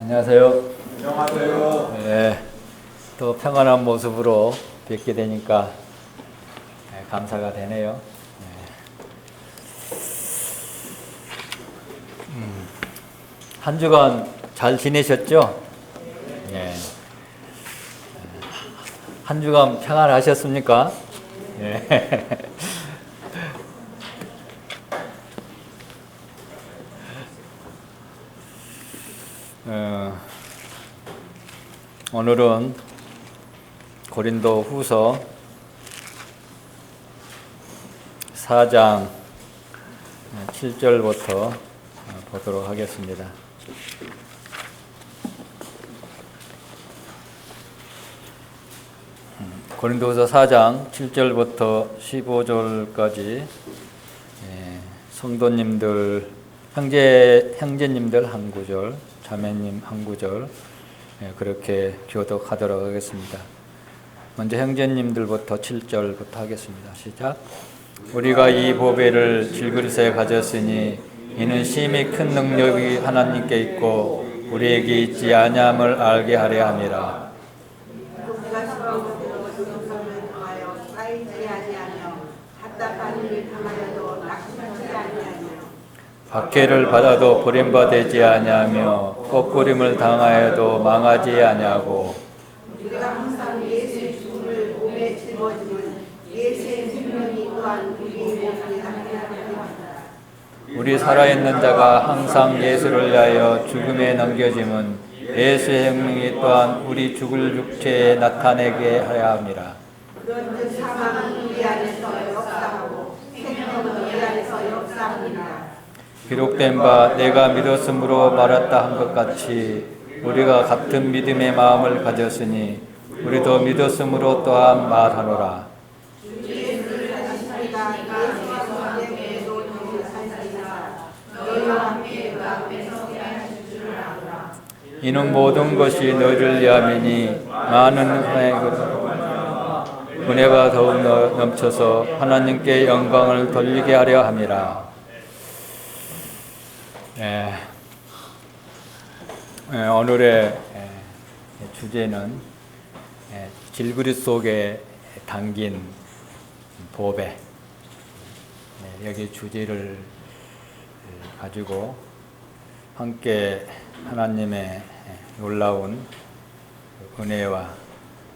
안녕하세요. 안녕하세요. 네, 또 평안한 모습으로 뵙게 되니까 감사가 되네요. 한 주간 잘 지내셨죠? 네. 한 주간 평안하셨습니까? 네. 오늘은 고린도 후서 4장 7절부터 보도록 하겠습니다. 고린도후서 4장 7절부터 15절까지 성도님들, 형제님들 한 구절, 자매님 한 구절 그렇게 교독하도록 하겠습니다. 먼저 형제님들부터 7절부터 하겠습니다. 시작. 우리가 이 보배를 질그릇에 가졌으니 이는 심히 큰 능력이 하나님께 있고 우리에게 있지 아니함을 알게 하려 함이라. 박해를 받아도 버림받지 아니하며 꺾으림을 당하여도 망하지 아니하고 우리가 항상 예수의 죽음을 몸에 짊어짐은 예수의 생명이 또한 우리의 몸에 담겨있다. 우리 살아있는 자가 항상 예수를 위하여 죽음에 넘겨짐은 예수의 생명이 또한 우리 죽을 육체에 나타내게 하려 함이라. 그런즉 사망은 우리 안에서 역사하고 생명은 우리 안에서 역사합니다. 기록된 바 내가 믿었으므로 말했다 한 것 같이 우리가 같은 믿음의 마음을 가졌으니 우리도 믿었으므로 또한 말하노라. 예수를 다시리가 예수의 성령에도 너희 살리라. 너희와 함께 그 앞에 서게 하실 줄 아노라. 이는 모든 것이 너희를 위함이니 많은 은혜가 더욱 넘쳐서 하나님께 영광을 돌리게 하려 함이라. 오늘의 주제는 질그릇 속에 담긴 보배. 여기 주제를 가지고 함께 하나님의 놀라운 은혜와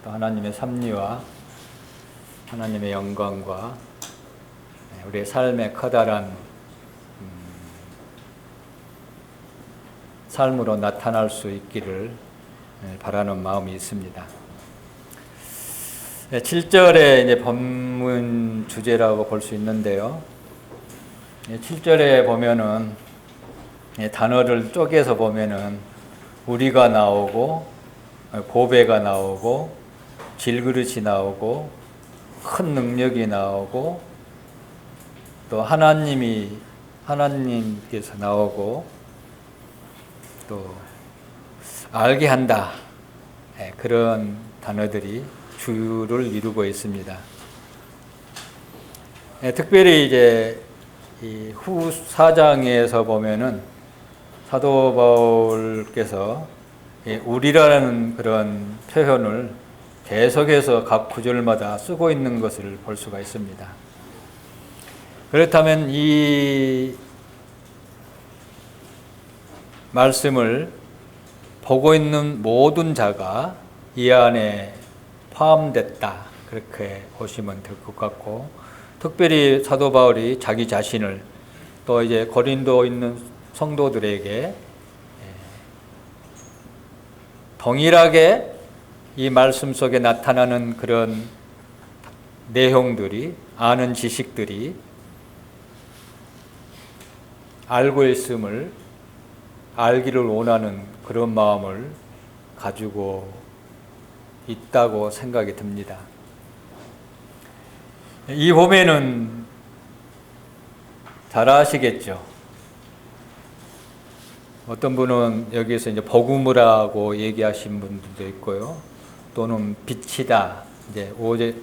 또 하나님의 섭리와 하나님의 영광과 우리의 삶의 커다란 삶으로 나타날 수 있기를 바라는 마음이 있습니다. 7절에 이제 본문 주제라고 볼 수 있는데요. 7절에 보면은 단어를 쪼개서 보면은 우리가 나오고 보배가 나오고 질그릇이 나오고 큰 능력이 나오고 또 하나님께서 나오고 또 알게 한다. 그런 단어들이 주를 이루고 있습니다. 특별히 이제 이 후 4장에서 보면은 사도 바울께서 우리라는 그런 표현을 계속해서 각 구절마다 쓰고 있는 것을 볼 수가 있습니다. 그렇다면 이 말씀을 보고 있는 모든 자가 이 안에 포함됐다. 그렇게 보시면 될 것 같고, 특별히 사도 바울이 자기 자신을 또 이제 고린도 있는 성도들에게 동일하게 이 말씀 속에 나타나는 그런 내용들이, 아는 지식들이 알고 있음을 알기를 원하는 그런 마음을 가지고 있다고 생각이 듭니다. 이 보면은 잘 아시겠죠? 어떤 분은 여기서 이제 복음이라고 얘기하신 분들도 있고요. 또는 빛이다. 이제 5절,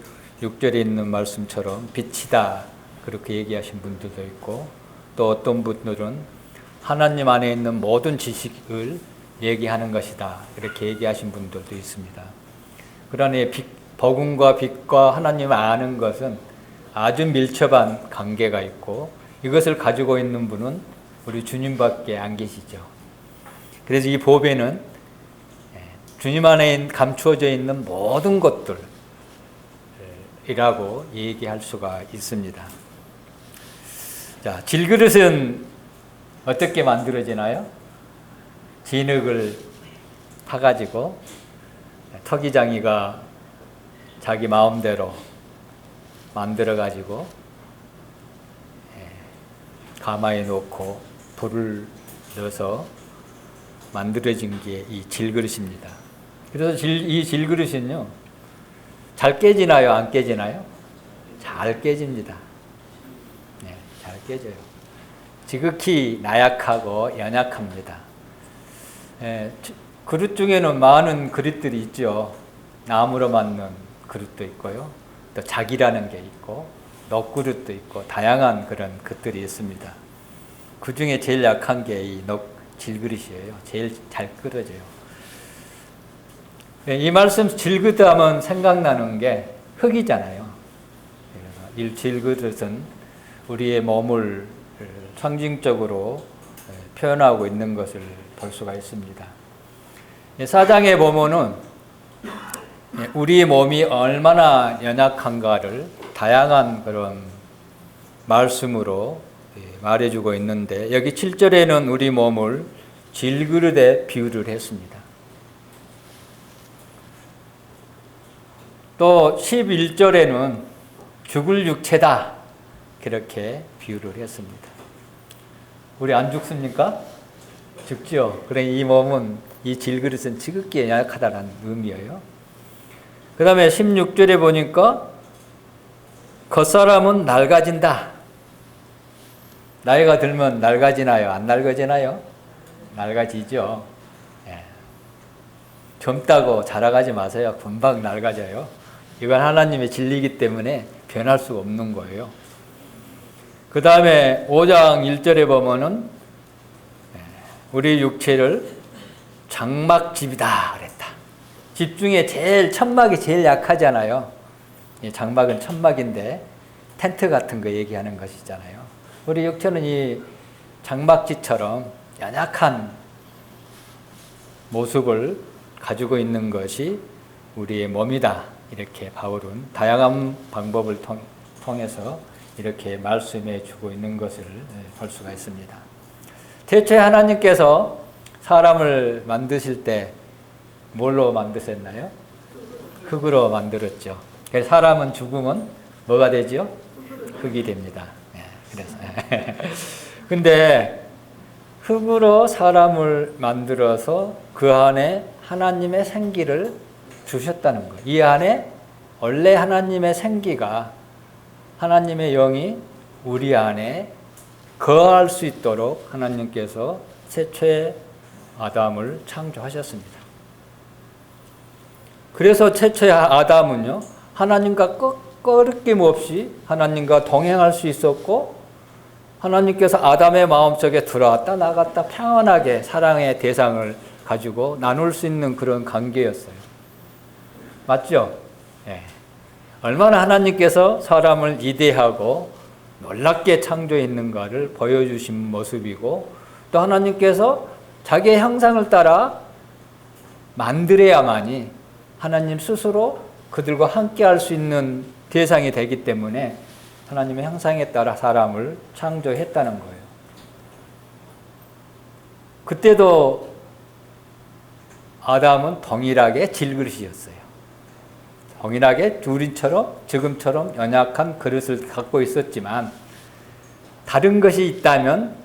6절에 있는 말씀처럼 빛이다. 그렇게 얘기하신 분들도 있고, 또 어떤 분들은 하나님 안에 있는 모든 지식을 얘기하는 것이다. 이렇게 얘기하신 분들도 있습니다. 그러니 복음과 빛과 하나님을 아는 것은 아주 밀접한 관계가 있고 이것을 가지고 있는 분은 우리 주님밖에 안 계시죠. 그래서 이 보배는 주님 안에 감추어져 있는 모든 것들이라고 얘기할 수가 있습니다. 자, 질그릇은 어떻게 만들어지나요? 진흙을 파가지고 터기장이가 자기 마음대로 만들어가지고 가마에 놓고 불을 넣어서 만들어진 게 이 질그릇입니다. 그래서 이 질그릇은요, 잘 깨지나요? 안 깨지나요? 잘 깨집니다. 네, 잘 깨져요. 지극히 나약하고 연약합니다. 그릇 중에는 많은 그릇들이 있죠. 나무로 만든 그릇도 있고요. 또 작이라는 게 있고 놋그릇도 있고 다양한 그런 것들이 있습니다. 그 중에 제일 약한 게 이 질그릇이에요. 제일 잘 끓어져요. 이 말씀 질그릇하면 생각나는 게 흙이잖아요. 그래서 이 질그릇은 우리의 몸을 상징적으로 표현하고 있는 것을 볼 수가 있습니다. 4장에 보면은 우리 몸이 얼마나 연약한가를 다양한 그런 말씀으로 말해주고 있는데 여기 7절에는 우리 몸을 질그릇에 비유를 했습니다. 또 11절에는 죽을 육체다 그렇게 비유를 했습니다. 우리 안 죽습니까? 죽죠. 그래 이 몸은 이 질그릇은 지극히 연약하다는 의미예요. 그 다음에 16절에 보니까 겉사람은 낡아진다. 나이가 들면 낡아지나요? 안 낡아지나요? 낡아지죠. 예. 젊다고 자라가지 마세요. 금방 낡아져요. 이건 하나님의 진리이기 때문에 변할 수가 없는 거예요. 그 다음에 5장 1절에 보면은 우리 육체를 장막집이다 그랬다. 집 중에 제일 천막이 제일 약하잖아요. 장막은 천막인데 텐트 같은 거 얘기하는 것이잖아요. 우리 육체는 이 장막지처럼 연약한 모습을 가지고 있는 것이 우리의 몸이다. 이렇게 바울은 다양한 방법을 통해서 이렇게 말씀해 주고 있는 것을 볼 수가 있습니다. 대체 하나님께서 사람을 만드실 때 뭘로 만드셨나요? 흙으로 만들었죠. 그래서 사람은 죽으면 뭐가 되죠? 흙이 됩니다. 그래서 근데 흙으로 사람을 만들어서 그 안에 하나님의 생기를 주셨다는 거예요. 이 안에 원래 하나님의 생기가 하나님의 영이 우리 안에 거할 수 있도록 하나님께서 최초의 아담을 창조하셨습니다. 그래서 최초의 아담은요, 하나님과 꺼리낌 없이 하나님과 동행할 수 있었고, 하나님께서 아담의 마음속에 들어왔다 나갔다 평안하게 사랑의 대상을 가지고 나눌 수 있는 그런 관계였어요. 맞죠? 예. 얼마나 하나님께서 사람을 이대하고 놀랍게 창조했는가를 보여주신 모습이고, 또 하나님께서 자기의 형상을 따라 만들어야만이 하나님 스스로 그들과 함께 할 수 있는 대상이 되기 때문에 하나님의 형상에 따라 사람을 창조했다는 거예요. 그때도 아담은 동일하게 질그릇이었어요. 동일하게 우리처럼 지금처럼 연약한 그릇을 갖고 있었지만 다른 것이 있다면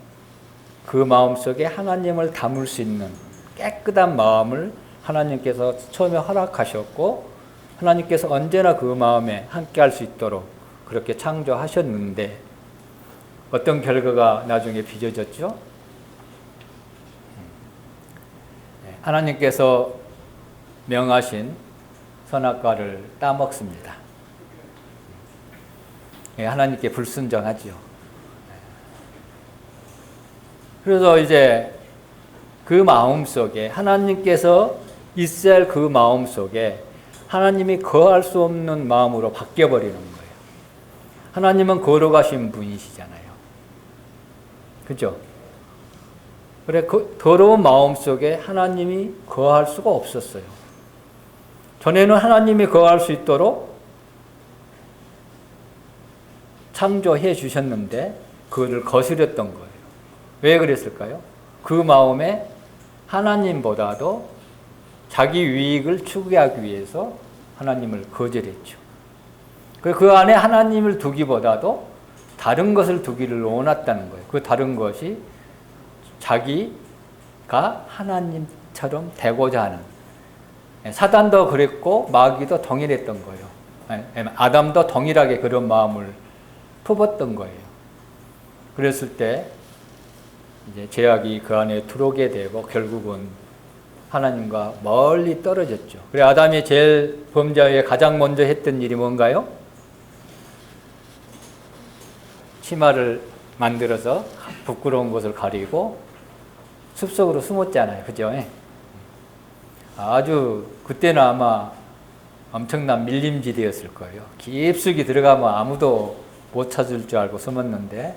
그 마음속에 하나님을 담을 수 있는 깨끗한 마음을 하나님께서 처음에 허락하셨고, 하나님께서 언제나 그 마음에 함께 할 수 있도록 그렇게 창조하셨는데 어떤 결과가 나중에 빚어졌죠? 하나님께서 명하신 선악과를 따먹습니다. 하나님께 불순종하죠. 그래서 이제 그 마음 속에 하나님께서 있어야 할 그 마음 속에 하나님이 거할 수 없는 마음으로 바뀌어버리는 거예요. 하나님은 거룩하신 분이시잖아요. 그죠? 그래, 그 더러운 마음 속에 하나님이 거할 수가 없었어요. 전에는 하나님이 거할 수 있도록 창조해 주셨는데 그거를 거스렸던 거예요. 왜 그랬을까요? 그 마음에 하나님보다도 자기 유익을 추구하기 위해서 하나님을 거절했죠. 그 안에 하나님을 두기보다도 다른 것을 두기를 원했다는 거예요. 그 다른 것이 자기가 하나님처럼 되고자 하는, 사단도 그랬고 마귀도 동일했던 거예요. 아담도 동일하게 그런 마음을 품었던 거예요. 그랬을 때 이제 죄악이 그 안에 들어오게 되고 결국은 하나님과 멀리 떨어졌죠. 그래, 아담이 제일 범죄에 가장 먼저 했던 일이 뭔가요? 치마를 만들어서 부끄러운 것을 가리고 숲속으로 숨었잖아요. 그죠? 아주 그때는 아마 엄청난 밀림지대였을 거예요. 깊숙이 들어가면 아무도 못 찾을 줄 알고 숨었는데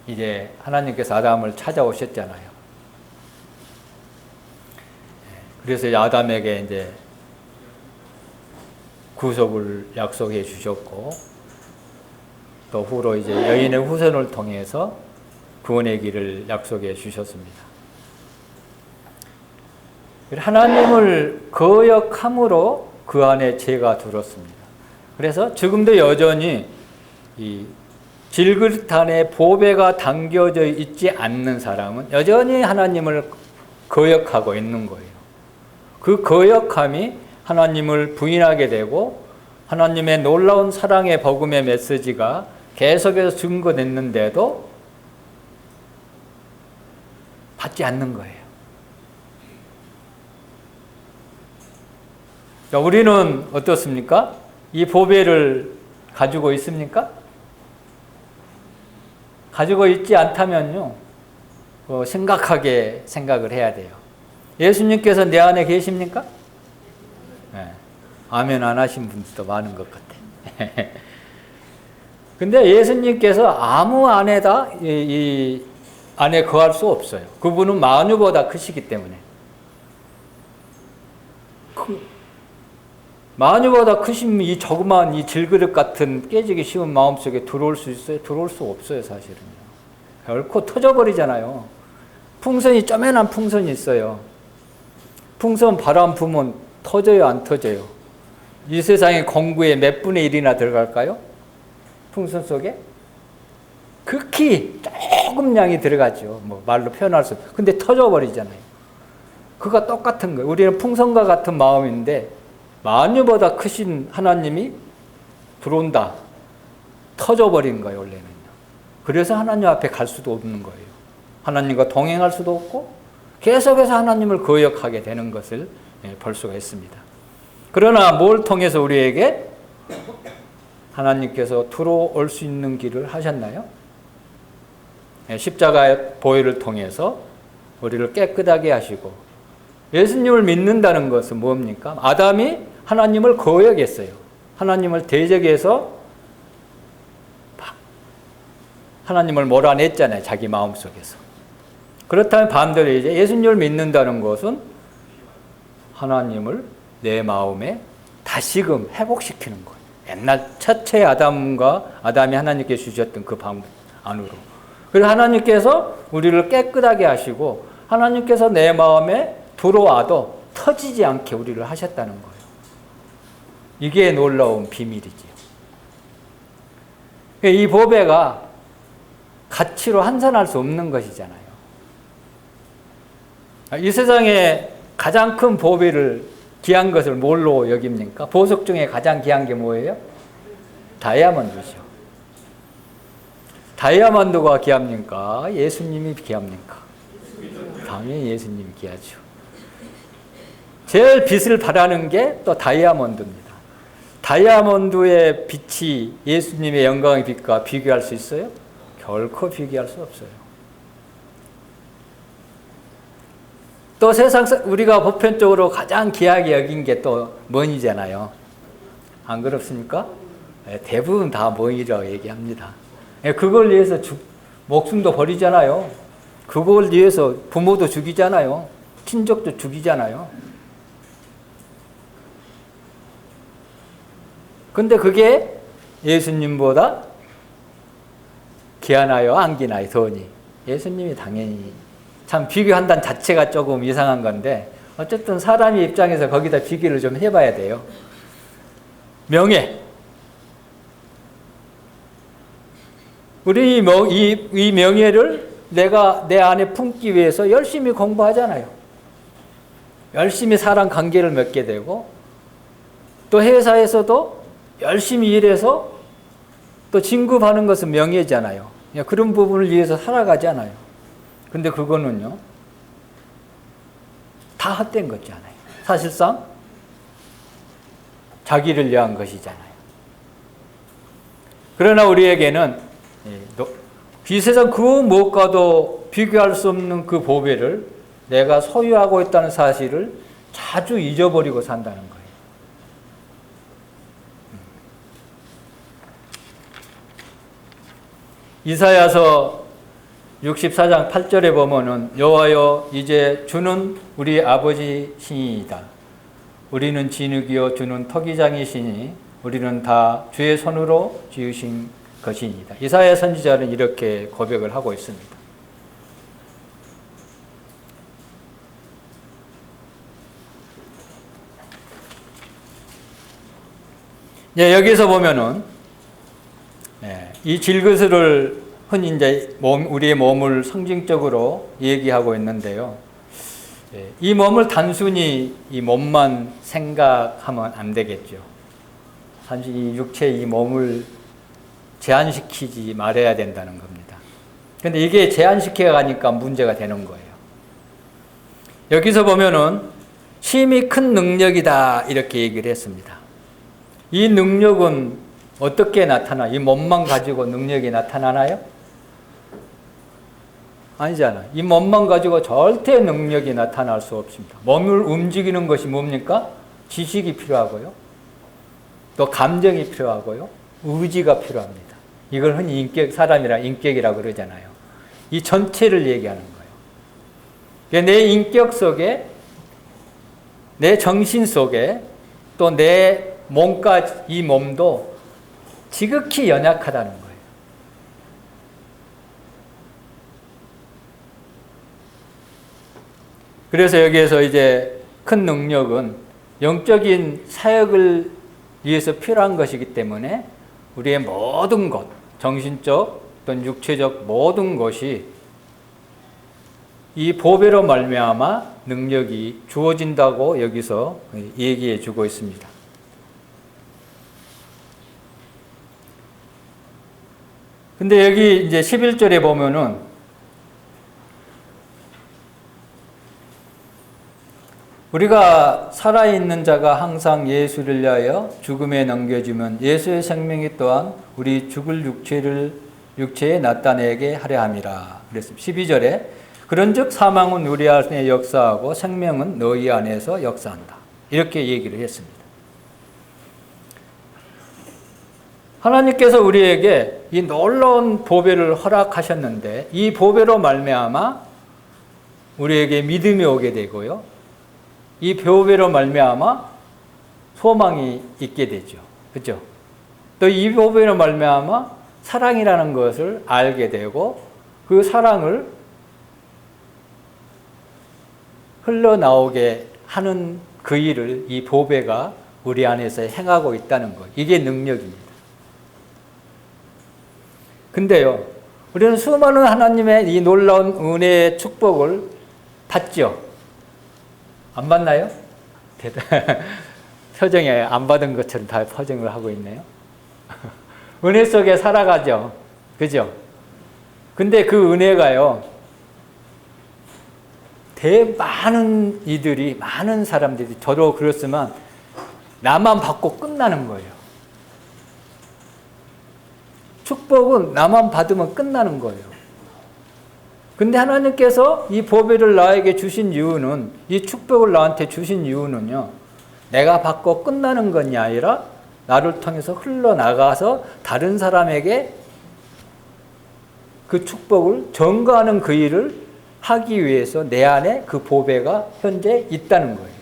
이제 하나님께서 아담을 찾아오셨잖아요. 그래서 아담에게 이제 구속을 약속해 주셨고 또 후로 이제 여인의 후손을 통해서 구원의 길을 약속해 주셨습니다. 하나님을 거역함으로 그 안에 죄가 들었습니다. 그래서 지금도 여전히 이 질그릇 안에 보배가 담겨져 있지 않는 사람은 여전히 하나님을 거역하고 있는 거예요. 그 거역함이 하나님을 부인하게 되고 하나님의 놀라운 사랑의 복음의 메시지가 계속해서 증거됐는데도 받지 않는 거예요. 자, 우리는 어떻습니까? 이 보배를 가지고 있습니까? 가지고 있지 않다면요, 심각하게 생각을 해야 돼요. 예수님께서 내 안에 계십니까? 네. 아멘 안 하신 분들도 많은 것 같아. 근데 예수님께서 아무 안에다 이 안에 거할 수 없어요. 그분은 만유보다 크시기 때문에. 만유보다 크신 이 조그마한 이 질그릇 같은 깨지기 쉬운 마음속에 들어올 수 있어요? 들어올 수 없어요, 사실은요. 결코 터져버리잖아요. 풍선이 쪼매난 풍선이 있어요. 풍선 바람 부면 터져요, 안 터져요? 이 세상의 공구의 몇 분의 1이나 들어갈까요? 풍선 속에? 극히 조금 양이 들어가죠. 뭐 말로 표현할 수 없어요. 근데 터져버리잖아요. 그가 똑같은 거예요. 우리는 풍선과 같은 마음인데 만유보다 크신 하나님이 들어온다. 터져버린 거예요, 원래는요. 그래서 하나님 앞에 갈 수도 없는 거예요. 하나님과 동행할 수도 없고 계속해서 하나님을 거역하게 되는 것을 볼 수가 있습니다. 그러나 뭘 통해서 우리에게 하나님께서 들어올 수 있는 길을 하셨나요? 십자가의 보혈을 통해서 우리를 깨끗하게 하시고, 예수님을 믿는다는 것은 뭡니까? 아담이 하나님을 거역했어요. 하나님을 대적해서 하나님을 몰아냈잖아요, 자기 마음속에서. 그렇다면 반대로 이제 예수님을 믿는다는 것은 하나님을 내 마음에 다시금 회복시키는 거예요. 옛날 첫째 아담이 하나님께 주셨던 그 방법 안으로. 그래서 하나님께서 우리를 깨끗하게 하시고 하나님께서 내 마음에 들어와도 터지지 않게 우리를 하셨다는 거예요. 이게 놀라운 비밀이지요. 이 보배가 가치로 환산할 수 없는 것이잖아요. 이 세상에 가장 큰 보배를 귀한 것을 뭘로 여깁니까? 보석 중에 가장 귀한 게 뭐예요? 다이아몬드죠. 다이아몬드가 귀합니까? 예수님이 귀합니까? 당연히 예수님이 귀하죠. 제일 빛을 발하는 게 또 다이아몬드입니다. 다이아몬드의 빛이 예수님의 영광의 빛과 비교할 수 있어요? 결코 비교할 수 없어요. 또 세상 우리가 보편적으로 가장 귀하게 여긴 게 또 money잖아요. 안 그렇습니까? 대부분 다 money라고 얘기합니다. 그걸 위해서 목숨도 버리잖아요. 그걸 위해서 부모도 죽이잖아요. 친족도 죽이잖아요. 근데 그게 예수님보다 귀하나요? 안 귀하나요? 돈이. 예수님이 당연히. 참 비교한다는 자체가 조금 이상한 건데 어쨌든 사람의 입장에서 거기다 비교를 좀 해봐야 돼요. 명예. 우리 이 명예를 내가 내 안에 품기 위해서 열심히 공부하잖아요. 열심히 사람 관계를 맺게 되고 또 회사에서도 열심히 일해서 또 진급하는 것은 명예잖아요. 그런 부분을 위해서 살아가잖아요. 근데 그거는요, 다 헛된 거잖아요. 사실상 자기를 위한 것이잖아요. 그러나 우리에게는 이 세상 그 무엇과도 비교할 수 없는 그 보배를 내가 소유하고 있다는 사실을 자주 잊어버리고 산다는 거예요. 이사야서 64장 8절에 보면은 여호와여 이제 주는 우리 아버지시니이다. 우리는 진흙이요 주는 토기장이시니 우리는 다 주의 손으로 지으신 것이니이다. 이사야 선지자는 이렇게 고백을 하고 있습니다. 여기서 보면은 이 질그스를 흔히 이제 우리의 몸을 상징적으로 얘기하고 있는데요. 이 몸을 단순히 이 몸만 생각하면 안 되겠죠. 단순히 이 육체의 이 몸을 제한시키지 말아야 된다는 겁니다. 그런데 이게 제한시켜 가니까 문제가 되는 거예요. 여기서 보면은 심히 큰 능력이다 이렇게 얘기를 했습니다. 이 능력은 어떻게 나타나? 이 몸만 가지고 능력이 나타나나요? 아니잖아요. 이 몸만 가지고 절대 능력이 나타날 수 없습니다. 몸을 움직이는 것이 뭡니까? 지식이 필요하고요. 또 감정이 필요하고요. 의지가 필요합니다. 이걸 흔히 인격이라고 그러잖아요. 이 전체를 얘기하는 거예요. 내 인격 속에, 내 정신 속에, 또 내 몸까지, 이 몸도 지극히 연약하다는 거예요. 그래서 여기에서 이제 큰 능력은 영적인 사역을 위해서 필요한 것이기 때문에 우리의 모든 것, 정신적 또는 육체적 모든 것이 이 보배로 말미암아 능력이 주어진다고 여기서 얘기해 주고 있습니다. 근데 여기 이제 11절에 보면은 우리가 살아있는 자가 항상 예수를 위하여 죽음에 넘겨지면 예수의 생명이 또한 우리 죽을 육체에 나타내게 하려 함이라. 그랬습니다. 12절에 그런즉 사망은 우리 안에 역사하고 생명은 너희 안에서 역사한다. 이렇게 얘기를 했습니다. 하나님께서 우리에게 이 놀라운 보배를 허락하셨는데 이 보배로 말미암아 우리에게 믿음이 오게 되고요. 이 보배로 말미암아 소망이 있게 되죠. 그렇죠? 또 이 보배로 말미암아 사랑이라는 것을 알게 되고 그 사랑을 흘러나오게 하는 그 일을 이 보배가 우리 안에서 행하고 있다는 것. 이게 능력입니다. 근데요, 우리는 수많은 하나님의 이 놀라운 은혜의 축복을 받죠. 안 받나요? 표정에 안 받은 것처럼 다 표정을 하고 있네요. 은혜 속에 살아가죠. 그죠? 근데 그 은혜가요, 많은 사람들이, 저도 그렇지만, 나만 받고 끝나는 거예요. 축복은 나만 받으면 끝나는 거예요. 근데 하나님께서 이 보배를 나에게 주신 이유는, 이 축복을 나한테 주신 이유는요, 내가 받고 끝나는 것이 아니라 나를 통해서 흘러나가서 다른 사람에게 그 축복을 전가하는 그 일을 하기 위해서 내 안에 그 보배가 현재 있다는 거예요.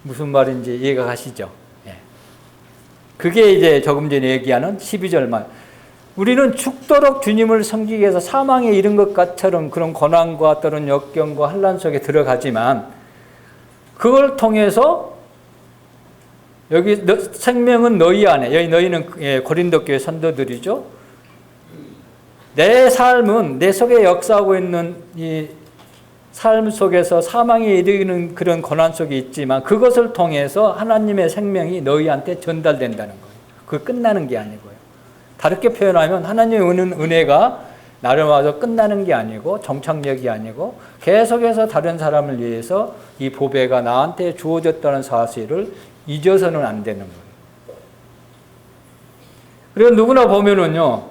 무슨 말인지 이해가 가시죠? 예. 그게 이제 조금 전에 얘기하는 12절 말. 우리는 죽도록 주님을 섬기기 위해서 사망에 이른 것처럼 그런 고난과 또는 역경과 환난 속에 들어가지만, 그걸 통해서 여기 생명은 너희 안에, 여기 너희는 고린도 교회 선도들이죠. 내 삶은 내 속에 역사하고 있는 이 삶 속에서 사망에 이르는 그런 고난 속에 있지만, 그것을 통해서 하나님의 생명이 너희한테 전달된다는 거예요. 그게 끝나는 게 아니고요. 다르게 표현하면 하나님의 은혜가 나를 와서 끝나는 게 아니고 정착력이 아니고 계속해서 다른 사람을 위해서 이 보배가 나한테 주어졌다는 사실을 잊어서는 안 되는 거예요. 그리고 누구나 보면은요,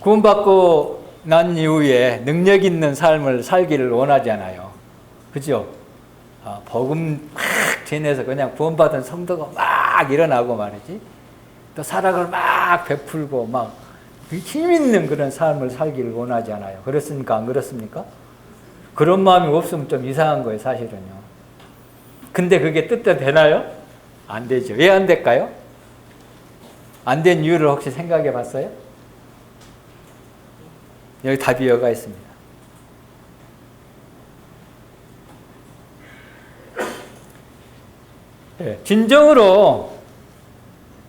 구원받고 난 이후에 능력 있는 삶을 살기를 원하잖아요. 그죠? 복음 막 전해서 그냥 구원받은 성도가 막 일어나고 말이지. 또 사랑을 막 베풀고 막 힘 있는 그런 삶을 살기를 원하잖아요. 그렇습니까? 안 그렇습니까? 그런 마음이 없으면 좀 이상한 거예요, 사실은요. 근데 그게 뜻대로 되나요? 안 되죠. 왜 안 될까요? 안 된 이유를 혹시 생각해 봤어요? 여기 답이 여가 있습니다. 네, 진정으로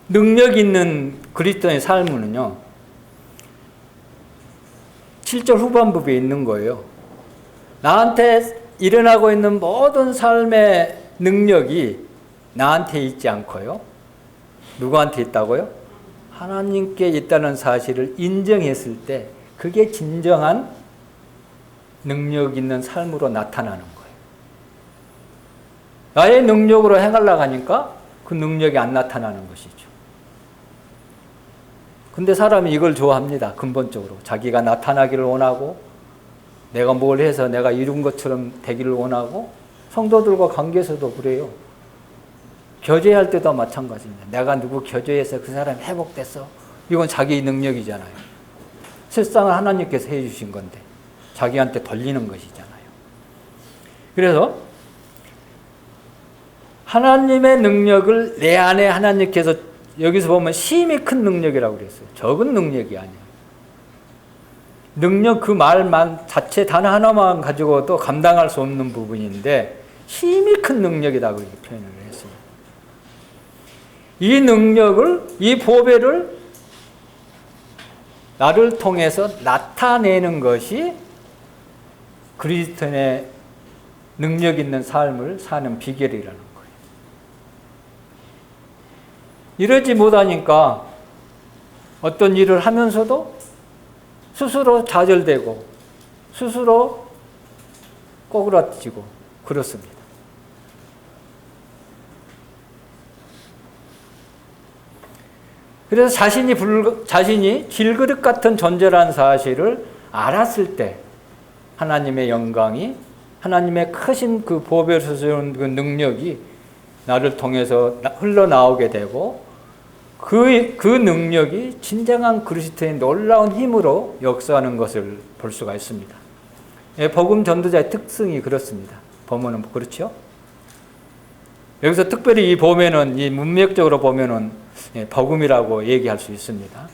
능력 있는 그리스도의 삶은요, 7절 후반부에 있는 거예요. 나한테 일어나고 있는 모든 삶의 능력이 나한테 있지 않고요. 누구한테 있다고요? 하나님께 있다는 사실을 인정했을 때 그게 진정한 능력 있는 삶으로 나타나는 거예요. 나의 능력으로 행하려고 하니까 그 능력이 안 나타나는 것이죠. 근데 사람이 이걸 좋아합니다. 근본적으로. 자기가 나타나기를 원하고, 내가 뭘 해서 내가 이룬 것처럼 되기를 원하고, 성도들과 관계에서도 그래요. 교제할 때도 마찬가지입니다. 내가 누구 교제해서 그 사람이 회복됐어. 이건 자기 능력이잖아요. 실상은 하나님께서 해주신 건데 자기한테 돌리는 것이잖아요. 그래서 하나님의 능력을 내 안에 하나님께서, 여기서 보면 심히 큰 능력이라고 그랬어요. 적은 능력이 아니에요. 능력 그 말만 자체 단 하나만 가지고도 감당할 수 없는 부분인데 심히 큰 능력이라고 이렇게 표현을 했습니다. 이 능력을, 이 보배를 나를 통해서 나타내는 것이 그리스도인의 능력 있는 삶을 사는 비결이라는 거예요. 이러지 못하니까 어떤 일을 하면서도 스스로 좌절되고 스스로 꼬그라지고 그렇습니다. 그래서 자신이 질그릇 같은 존재라는 사실을 알았을 때 하나님의 영광이, 하나님의 크신 그 보배를 주시는 그 능력이 나를 통해서 흘러나오게 되고, 그 능력이 진정한 그리스도의 놀라운 힘으로 역사하는 것을 볼 수가 있습니다. 복음 전도자의 특성이 그렇습니다. 보면은 그렇죠? 여기서 특별히 이 보면은, 이 문맥적으로 보면은 복음이라고 얘기할 수 있습니다.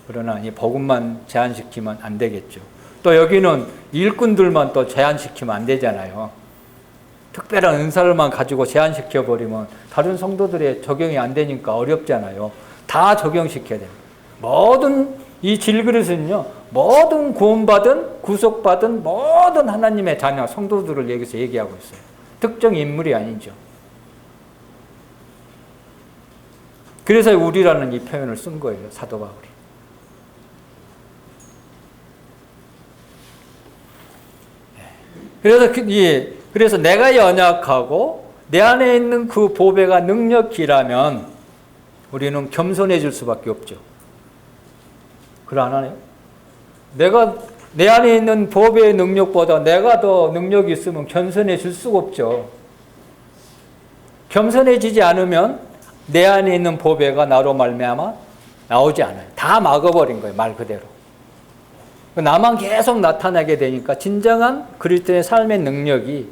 그러나 이 복음만 제한시키면 안 되겠죠. 또 여기는 일꾼들만 또 제한시키면 안 되잖아요. 특별한 은사를만 가지고 제한시켜버리면 다른 성도들의 적용이 안 되니까 어렵잖아요. 다 적용시켜야 돼요. 모든 이 질그릇은요, 모든 구원받은, 구속받은 모든 하나님의 자녀, 성도들을 여기서 얘기하고 있어요. 특정 인물이 아니죠. 그래서 우리라는 이 표현을 쓴 거예요, 사도 바울이. 그래서 내가 연약하고 내 안에 있는 그 보배가 능력이라면 우리는 겸손해질 수밖에 없죠. 그걸 안 하네요. 내가 내 안에 있는 보배의 능력보다 내가 더 능력이 있으면 겸손해질 수가 없죠. 겸손해지지 않으면 내 안에 있는 보배가 나로 말미암아 나오지 않아요. 다 막아버린 거예요. 말 그대로. 나만 계속 나타나게 되니까 진정한 그리스도의 삶의 능력이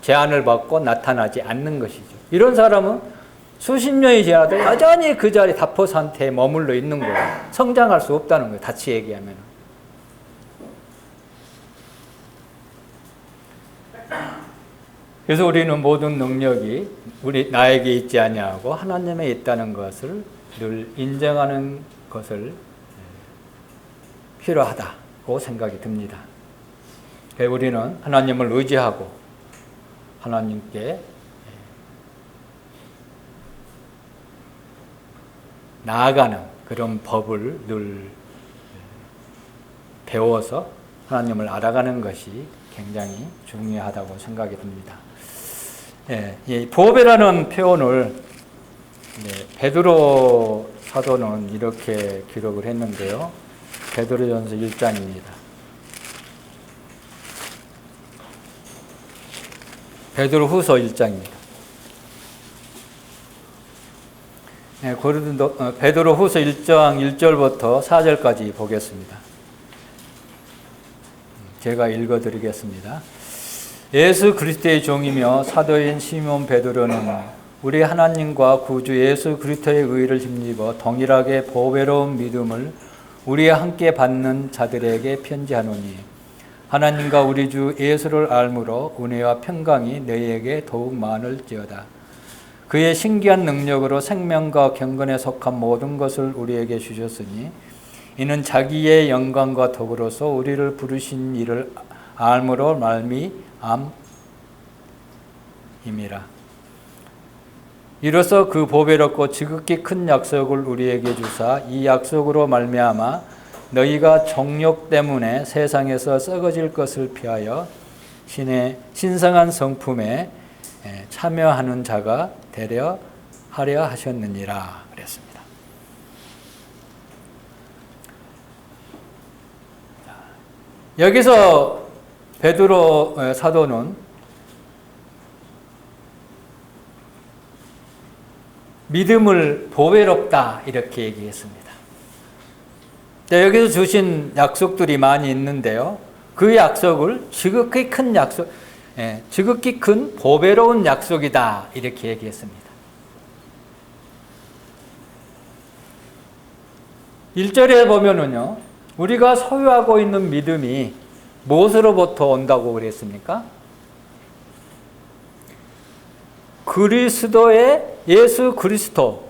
제한을 받고 나타나지 않는 것이죠. 이런 사람은 수십 년이 지나도 여전히 그 자리 다포 상태에 머물러 있는 거예요. 성장할 수 없다는 거예요. 다시 얘기하면. 그래서 우리는 모든 능력이 나에게 있지 아니하고 하나님에 있다는 것을 늘 인정하는 것을 필요하다고 생각이 듭니다. 그래서 우리는 하나님을 의지하고 하나님께 나아가는 그런 법을 늘 배워서 하나님을 알아가는 것이 굉장히 중요하다고 생각이 듭니다. 이 보배라는 표현을 베드로 사도는 이렇게 기록을 했는데요. 베드로전서 1장입니다. 베드로후서 1장입니다. 베드로후서 1장 1절부터 4절까지 보겠습니다. 제가 읽어드리겠습니다. 예수 그리스도의 종이며 사도인 시몬 베드로는 우리 하나님과 구주 예수 그리스도의 의를 힘입어 동일하게 보배로운 믿음을 우리와 함께 받는 자들에게 편지하노니 하나님과 우리 주 예수를 알므로 은혜와 평강이 너희에게 더욱 많을지어다. 그의 신기한 능력으로 생명과 경건에 속한 모든 것을 우리에게 주셨으니 이는 자기의 영광과 덕으로서 우리를 부르신 이를 알므로 말미암음이라. 이로써 그 보배롭고 지극히 큰 약속을 우리에게 주사 이 약속으로 말미암아 너희가 정욕 때문에 세상에서 썩어질 것을 피하여 신의 신성한 성품에 참여하는 자가 되려 하려 하셨느니라 그랬습니다. 여기서 베드로 사도는 믿음을 보배롭다 이렇게 얘기했습니다. 여기서 주신 약속들이 많이 있는데요. 그 약속을 지극히 큰 약속, 지극히 큰 보배로운 약속이다 이렇게 얘기했습니다. 1절에 보면은요, 우리가 소유하고 있는 믿음이 무엇으로부터 온다고 그랬습니까? 그리스도의 예수 그리스도,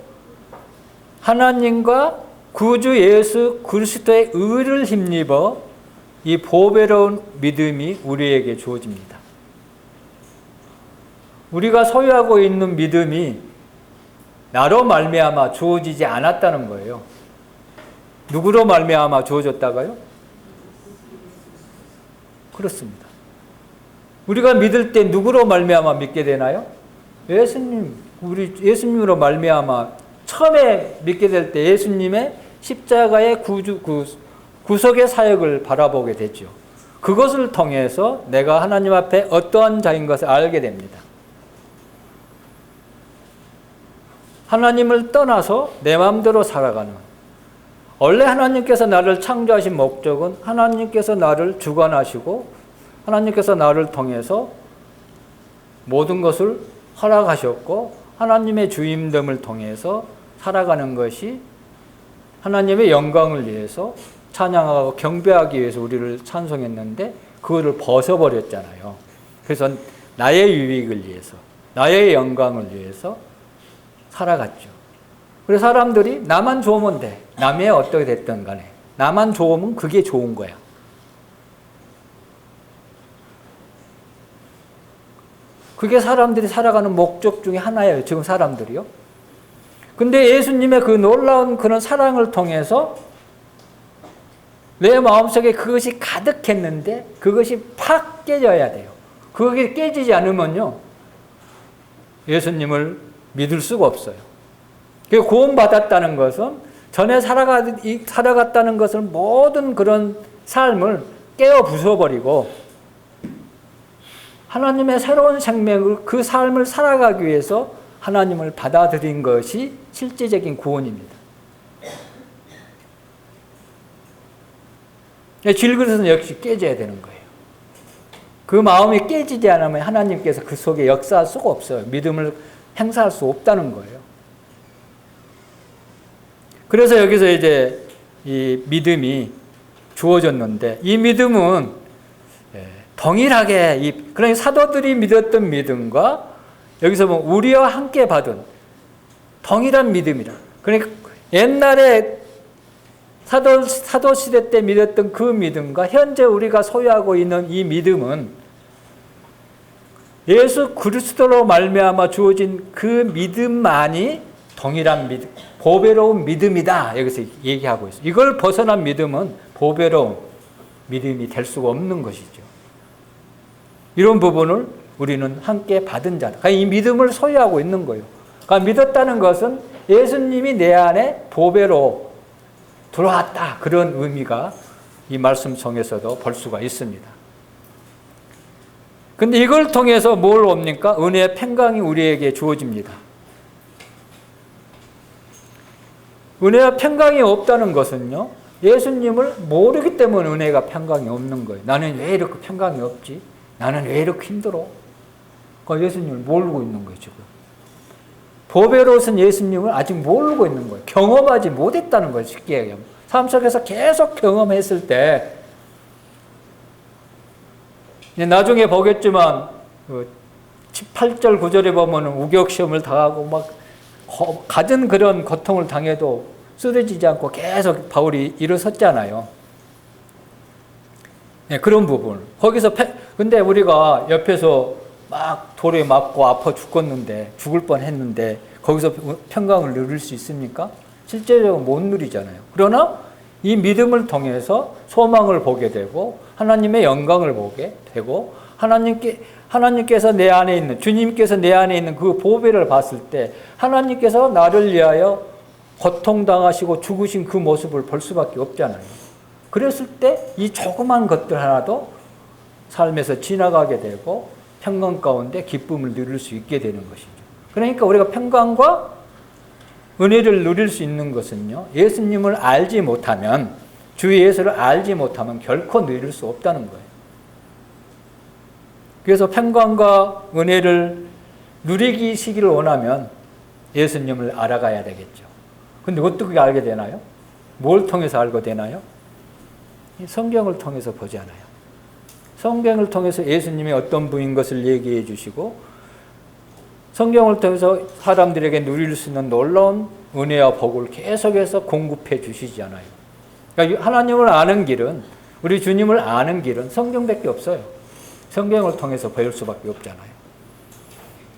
하나님과 구주 예수 그리스도의 의를 힘입어 이 보배로운 믿음이 우리에게 주어집니다. 우리가 소유하고 있는 믿음이 나로 말미암아 주어지지 않았다는 거예요. 누구로 말미암아 주어졌다가요? 그렇습니다. 우리가 믿을 때 누구로 말미암아 믿게 되나요? 예수님, 우리 예수님으로 말미암아 처음에 믿게 될 때 예수님의 십자가의 구속의 사역을 바라보게 되죠. 그것을 통해서 내가 하나님 앞에 어떠한 자인 것을 알게 됩니다. 하나님을 떠나서 내 마음대로 살아가는, 원래 하나님께서 나를 창조하신 목적은 하나님께서 나를 주관하시고 하나님께서 나를 통해서 모든 것을 허락하셨고 하나님의 주임됨을 통해서 살아가는 것이 하나님의 영광을 위해서 찬양하고 경배하기 위해서 우리를 찬송했는데 그거를 벗어버렸잖아요. 그래서 나의 유익을 위해서, 나의 영광을 위해서 살아갔죠. 그래서 사람들이 나만 좋으면 돼. 남이 어떻게 됐든 간에 나만 좋으면 그게 좋은 거야. 그게 사람들이 살아가는 목적 중에 하나예요. 지금 사람들이요. 근데 예수님의 그 놀라운 그런 사랑을 통해서 내 마음속에 그것이 가득했는데 그것이 팍 깨져야 돼요. 그게 깨지지 않으면요, 예수님을 믿을 수가 없어요. 구원받았다는 것은 전에 살아갔다는 것을 모든 그런 삶을 깨어 부숴버리고 하나님의 새로운 생명을 그 삶을 살아가기 위해서 하나님을 받아들인 것이 실제적인 구원입니다. 질그릇은 역시 깨져야 되는 거예요. 그 마음이 깨지지 않으면 하나님께서 그 속에 역사할 수가 없어요. 믿음을 행사할 수 없다는 거예요. 그래서 여기서 이제 이 믿음이 주어졌는데 이 믿음은 동일하게 그러니까 사도들이 믿었던 믿음과 여기서 보면 우리와 함께 받은 동일한 믿음이라. 그러니까 옛날에 사도 시대 때 믿었던 그 믿음과 현재 우리가 소유하고 있는 이 믿음은 예수 그리스도로 말미암아 주어진 그 믿음만이 동일한 믿음, 보배로운 믿음이다. 여기서 얘기하고 있어요. 이걸 벗어난 믿음은 보배로운 믿음이 될 수가 없는 것이죠. 이런 부분을 우리는 함께 받은 자다. 그러니까 이 믿음을 소유하고 있는 거예요. 그러니까 믿었다는 것은 예수님이 내 안에 보배로 들어왔다. 그런 의미가 이 말씀 속에서도 볼 수가 있습니다. 근데 이걸 통해서 뭘 옵니까? 은혜의 평강이 우리에게 주어집니다. 은혜와 평강이 없다는 것은요, 예수님을 모르기 때문에 은혜가 평강이 없는 거예요. 나는 왜 이렇게 평강이 없지? 나는 왜 이렇게 힘들어? 그러니까 예수님을 모르고 있는 거예요, 지금. 보배로우신 예수님을 아직 모르고 있는 거예요. 경험하지 못했다는 거예요, 쉽게 얘기하면. 삶 속에서 계속 경험했을 때, 나중에 보겠지만, 18절 9절에 보면 우격시험을 당하고 막 갖은 그런 고통을 당해도 쓰러지지 않고 계속 바울이 일어섰잖아요. 네, 그런 부분. 거기서, 근데 우리가 옆에서 막 돌에 맞고 아파 죽겠는데, 죽을 뻔 했는데, 거기서 평강을 누릴 수 있습니까? 실제적으로 못 누리잖아요. 그러나 이 믿음을 통해서 소망을 보게 되고, 하나님의 영광을 보게 되고, 하나님께서 내 안에 있는, 주님께서 내 안에 있는 그 보배를 봤을 때, 하나님께서 나를 위하여 고통당하시고 죽으신 그 모습을 볼 수밖에 없잖아요. 그랬을 때 이 조그만 것들 하나도 삶에서 지나가게 되고 평강 가운데 기쁨을 누릴 수 있게 되는 것이죠. 그러니까 우리가 평강과 은혜를 누릴 수 있는 것은요, 예수님을 알지 못하면, 주 예수를 알지 못하면 결코 누릴 수 없다는 거예요. 그래서 평강과 은혜를 누리시기를 원하면 예수님을 알아가야 되겠죠. 근데 어떻게 알게 되나요? 뭘 통해서 알게 되나요? 성경을 통해서 보잖아요. 성경을 통해서 예수님이 어떤 분인 것을 얘기해 주시고, 성경을 통해서 사람들에게 누릴 수 있는 놀라운 은혜와 복을 계속해서 공급해 주시잖아요. 그러니까 하나님을 아는 길은, 우리 주님을 아는 길은 성경밖에 없어요. 성경을 통해서 배울 수밖에 없잖아요.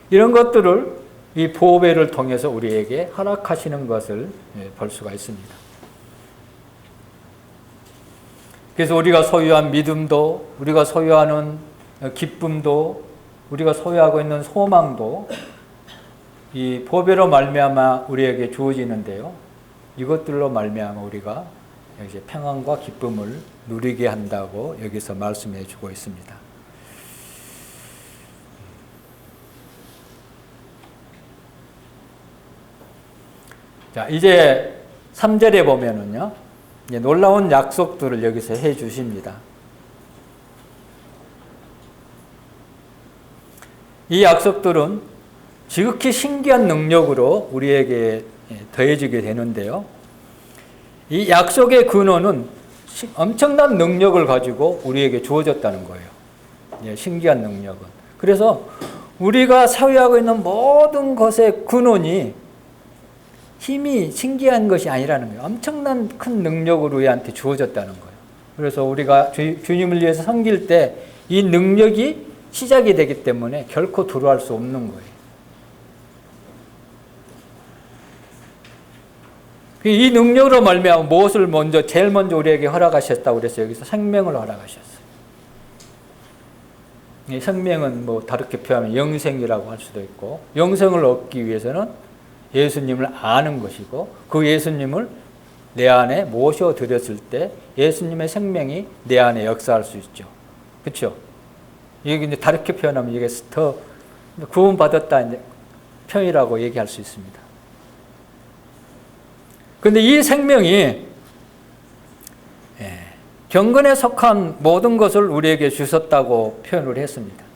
이런 것들을 이 보배를 통해서 우리에게 허락하시는 것을 볼 수가 있습니다. 그래서 우리가 소유한 믿음도, 우리가 소유하는 기쁨도, 우리가 소유하고 있는 소망도 이 보배로 말미암아 우리에게 주어지는데요. 이것들로 말미암아 우리가 이제 평안과 기쁨을 누리게 한다고 여기서 말씀해 주고 있습니다. 자, 이제 3절에 보면은요, 이제 놀라운 약속들을 여기서 해 주십니다. 이 약속들은 지극히 신기한 능력으로 우리에게 더해지게 되는데요. 이 약속의 근원은 엄청난 능력을 가지고 우리에게 주어졌다는 거예요. 신기한 능력은. 그래서 우리가 소유하고 있는 모든 것의 근원이 힘이 신기한 것이 아니라는 거예요. 엄청난 큰 능력으로 우리한테 주어졌다는 거예요. 그래서 우리가 주님을 위해서 섬길 때 이 능력이 시작이 되기 때문에 결코 두려워할 수 없는 거예요. 이 능력으로 말미암아 무엇을 제일 먼저 우리에게 허락하셨다고 그랬어요. 여기서 생명을 허락하셨어요. 이 생명은 다르게 표현하면 영생이라고 할 수도 있고, 영생을 얻기 위해서는 예수님을 아는 것이고, 그 예수님을 내 안에 모셔드렸을 때 예수님의 생명이 내 안에 역사할 수 있죠. 그렇죠? 이게 이제 다르게 표현하면 이게 더 구원받았다 이제 편이라고 얘기할 수 있습니다. 그런데 이 생명이 경건에 속한 모든 것을 우리에게 주셨다고 표현을 했습니다.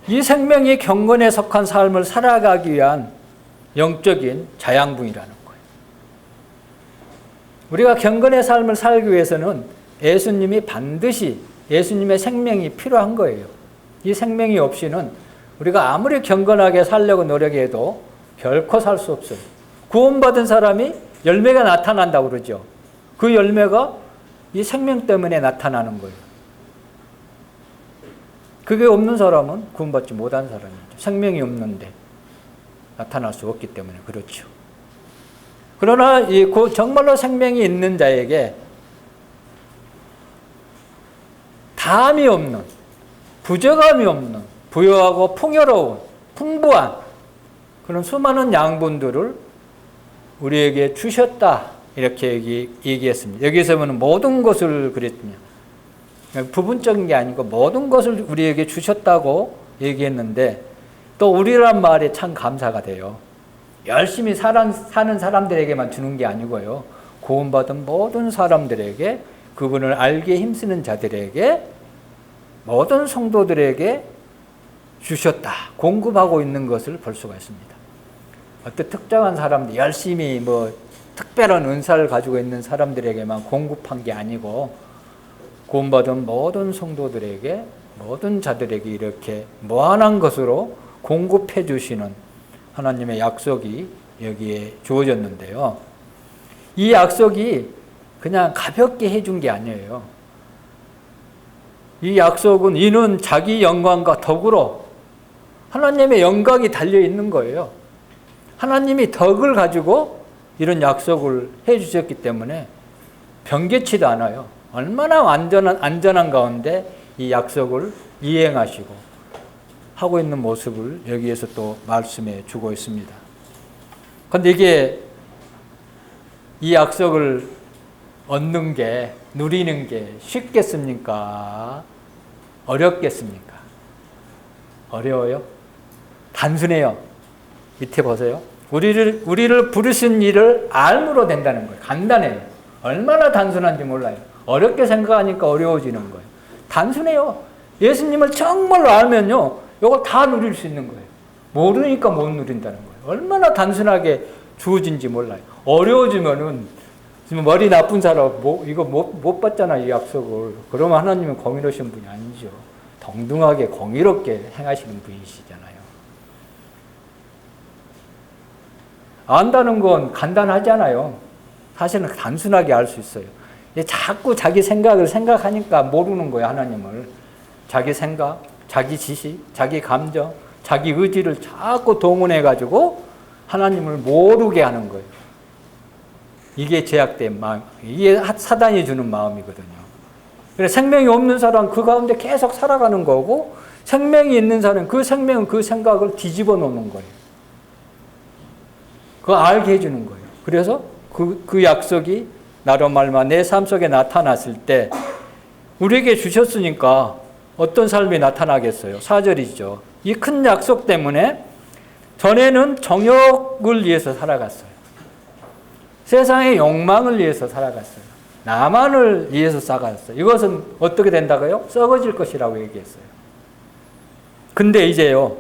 이 생명이 경건에 속한 삶을 살아가기 위한 영적인 자양분이라는 거예요. 우리가 경건의 삶을 살기 위해서는 예수님이 반드시 예수님의 생명이 필요한 거예요. 이 생명이 없이는 우리가 아무리 경건하게 살려고 노력해도 결코 살 수 없어요. 구원받은 사람이 열매가 나타난다고 그러죠. 그 열매가 이 생명 때문에 나타나는 거예요. 그게 없는 사람은 구원받지 못한 사람이죠. 생명이 없는데 나타날 수 없기 때문에 그렇죠. 그러나 정말로 생명이 있는 자에게 담이 없는, 부족함이 없는, 부유하고 풍요로운, 풍부한 그런 수많은 양분들을 우리에게 주셨다. 이렇게 얘기했습니다. 여기서 보면 모든 것을 그랬습니다. 부분적인 게 아니고 모든 것을 우리에게 주셨다고 얘기했는데 또 우리란 말에 참 감사가 돼요. 열심히 사는 사람들에게만 주는 게 아니고요. 구원받은 모든 사람들에게, 그분을 알게 힘쓰는 자들에게, 모든 성도들에게 주셨다. 공급하고 있는 것을 볼 수가 있습니다. 어떤 특정한 사람들, 열심히 특별한 은사를 가지고 있는 사람들에게만 공급한 게 아니고 구원받은 모든 성도들에게, 모든 자들에게 이렇게 무한한 것으로 공급해 주시는 하나님의 약속이 여기에 주어졌는데요. 이 약속이 그냥 가볍게 해준 게 아니에요. 이 약속은 이는 자기 영광과 덕으로 하나님의 영광이 달려 있는 거예요. 하나님이 덕을 가지고 이런 약속을 해 주셨기 때문에 변개치도 않아요. 얼마나 안전한 가운데 이 약속을 이행하시고 하고 있는 모습을 여기에서 또 말씀해 주고 있습니다. 그런데 이게 이 약속을 얻는 게, 누리는 게 쉽겠습니까? 어렵겠습니까? 어려워요? 단순해요. 밑에 보세요. 우리를 부르신 일을 알므로 된다는 거예요. 간단해요. 얼마나 단순한지 몰라요. 어렵게 생각하니까 어려워지는 거예요. 단순해요. 예수님을 정말로 알면요, 이걸 다 누릴 수 있는 거예요. 모르니까 못 누린다는 거예요. 얼마나 단순하게 주어진지 몰라요. 어려워지면은 지금 머리 나쁜 사람 이거 못 받잖아, 이 약속을. 그러면 하나님은 공의로우신 분이 아니죠. 동등하게 공의롭게 행하시는 분이시잖아요. 안다는 건 간단하잖아요. 사실은 단순하게 알 수 있어요. 자꾸 자기 생각을 생각하니까 모르는 거예요, 하나님을. 자기 생각, 자기 지식, 자기 감정, 자기 의지를 자꾸 동원해가지고 하나님을 모르게 하는 거예요. 이게 제약된 마음, 이게 사단이 주는 마음이거든요. 그래서 생명이 없는 사람은 그 가운데 계속 살아가는 거고, 생명이 있는 사람은 그 생명은 그 생각을 뒤집어 놓는 거예요. 그거 알게 해주는 거예요. 그래서 그 약속이 나로 말미암아 내 삶 속에 나타났을 때 우리에게 주셨으니까 어떤 삶이 나타나겠어요? 4절이죠. 이 큰 약속 때문에 전에는 정욕을 위해서 살아갔어요. 세상의 욕망을 위해서 살아갔어요. 나만을 위해서 살아갔어요. 이것은 어떻게 된다고요? 썩어질 것이라고 얘기했어요. 근데 이제요,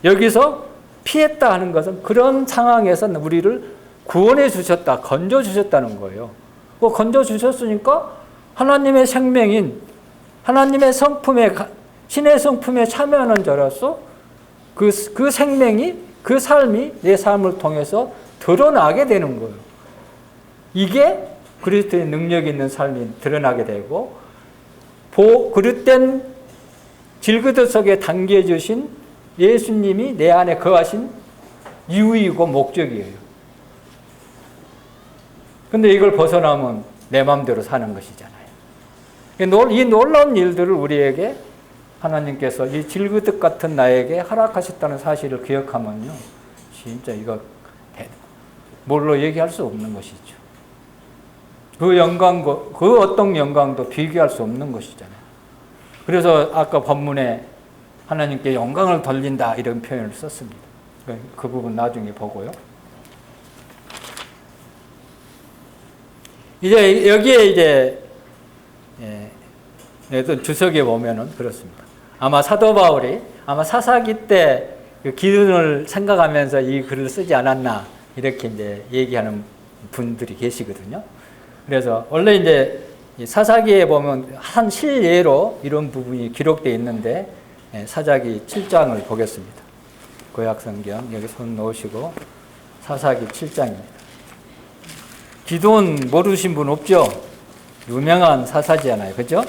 여기서 피했다 하는 것은 그런 상황에서 우리를 구원해 주셨다, 건져 주셨다는 거예요. 건져 주셨으니까 하나님의 생명인 하나님의 성품에, 신의 성품에 참여하는 자로서 그 생명이, 그 삶이 내 삶을 통해서 드러나게 되는 거예요. 이게 그리스도의 능력 있는 삶이 드러나게 되고, 그릇된 질그릇 속에 담겨주신 예수님이 내 안에 거하신 이유이고 목적이에요. 근데 이걸 벗어나면 내 마음대로 사는 것이잖아요. 이 놀라운 일들을 우리에게 하나님께서 이 질그릇 같은 나에게 허락하셨다는 사실을 기억하면요, 진짜 이거 뭘로 얘기할 수 없는 것이죠. 그 영광, 그 어떤 영광도 비교할 수 없는 것이잖아요. 그래서 아까 본문에 하나님께 영광을 돌린다 이런 표현을 썼습니다. 그 부분 나중에 보고요. 이제 여기에 이제 주석에 보면은 그렇습니다. 아마 사도 바울이 아마 사사기 때 그 기준을 생각하면서 이 글을 쓰지 않았나 이렇게 이제 얘기하는 분들이 계시거든요. 그래서 원래 이제 사사기에 보면 한 실예로 이런 부분이 기록되어 있는데 사사기 7장을 보겠습니다. 구약성경 여기 손 놓으시고 사사기 7장입니다. 기도원 모르신 분 없죠? 유명한 사사지잖아요. 그죠?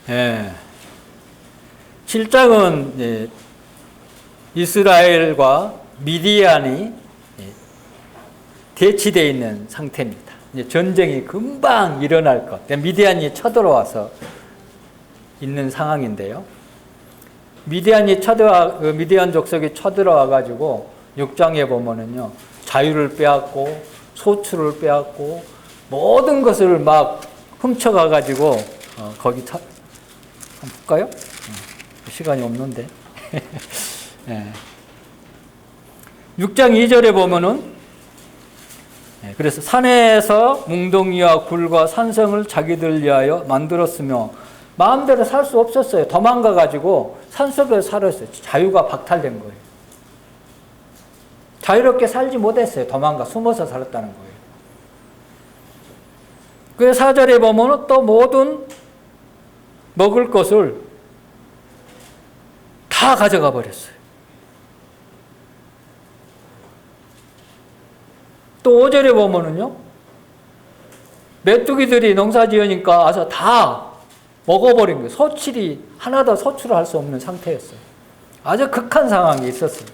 예. 7장은 이스라엘과 미디안이 대치되어 있는 상태입니다. 이제 전쟁이 금방 일어날 것. 미디안이 쳐들어와서 있는 상황인데요. 미디안 족속이 쳐들어와 가지고 6장에 보면은요, 자유를 빼앗고 소출을 빼앗고 모든 것을 막 훔쳐가 가지고 거기 한번 볼까요? 시간이 없는데. 네. 6장 2절에 보면은 그래서 산에서 뭉덩이와 굴과 산성을 자기들 위하여 만들었으며 마음대로 살 수 없었어요. 도망가 가지고 산속에서 살았어요. 자유가 박탈된 거예요. 자유롭게 살지 못했어요. 도망가 숨어서 살았다는 거예요. 그래서 4절에 보면은 또 모든 먹을 것을 다 가져가 버렸어요. 또 5절에 보면은요, 메뚜기들이 농사 지으니까 와서 다 먹어버린 거예요. 소출이, 하나도 소출을 할 수 없는 상태였어요. 아주 극한 상황이 있었어요.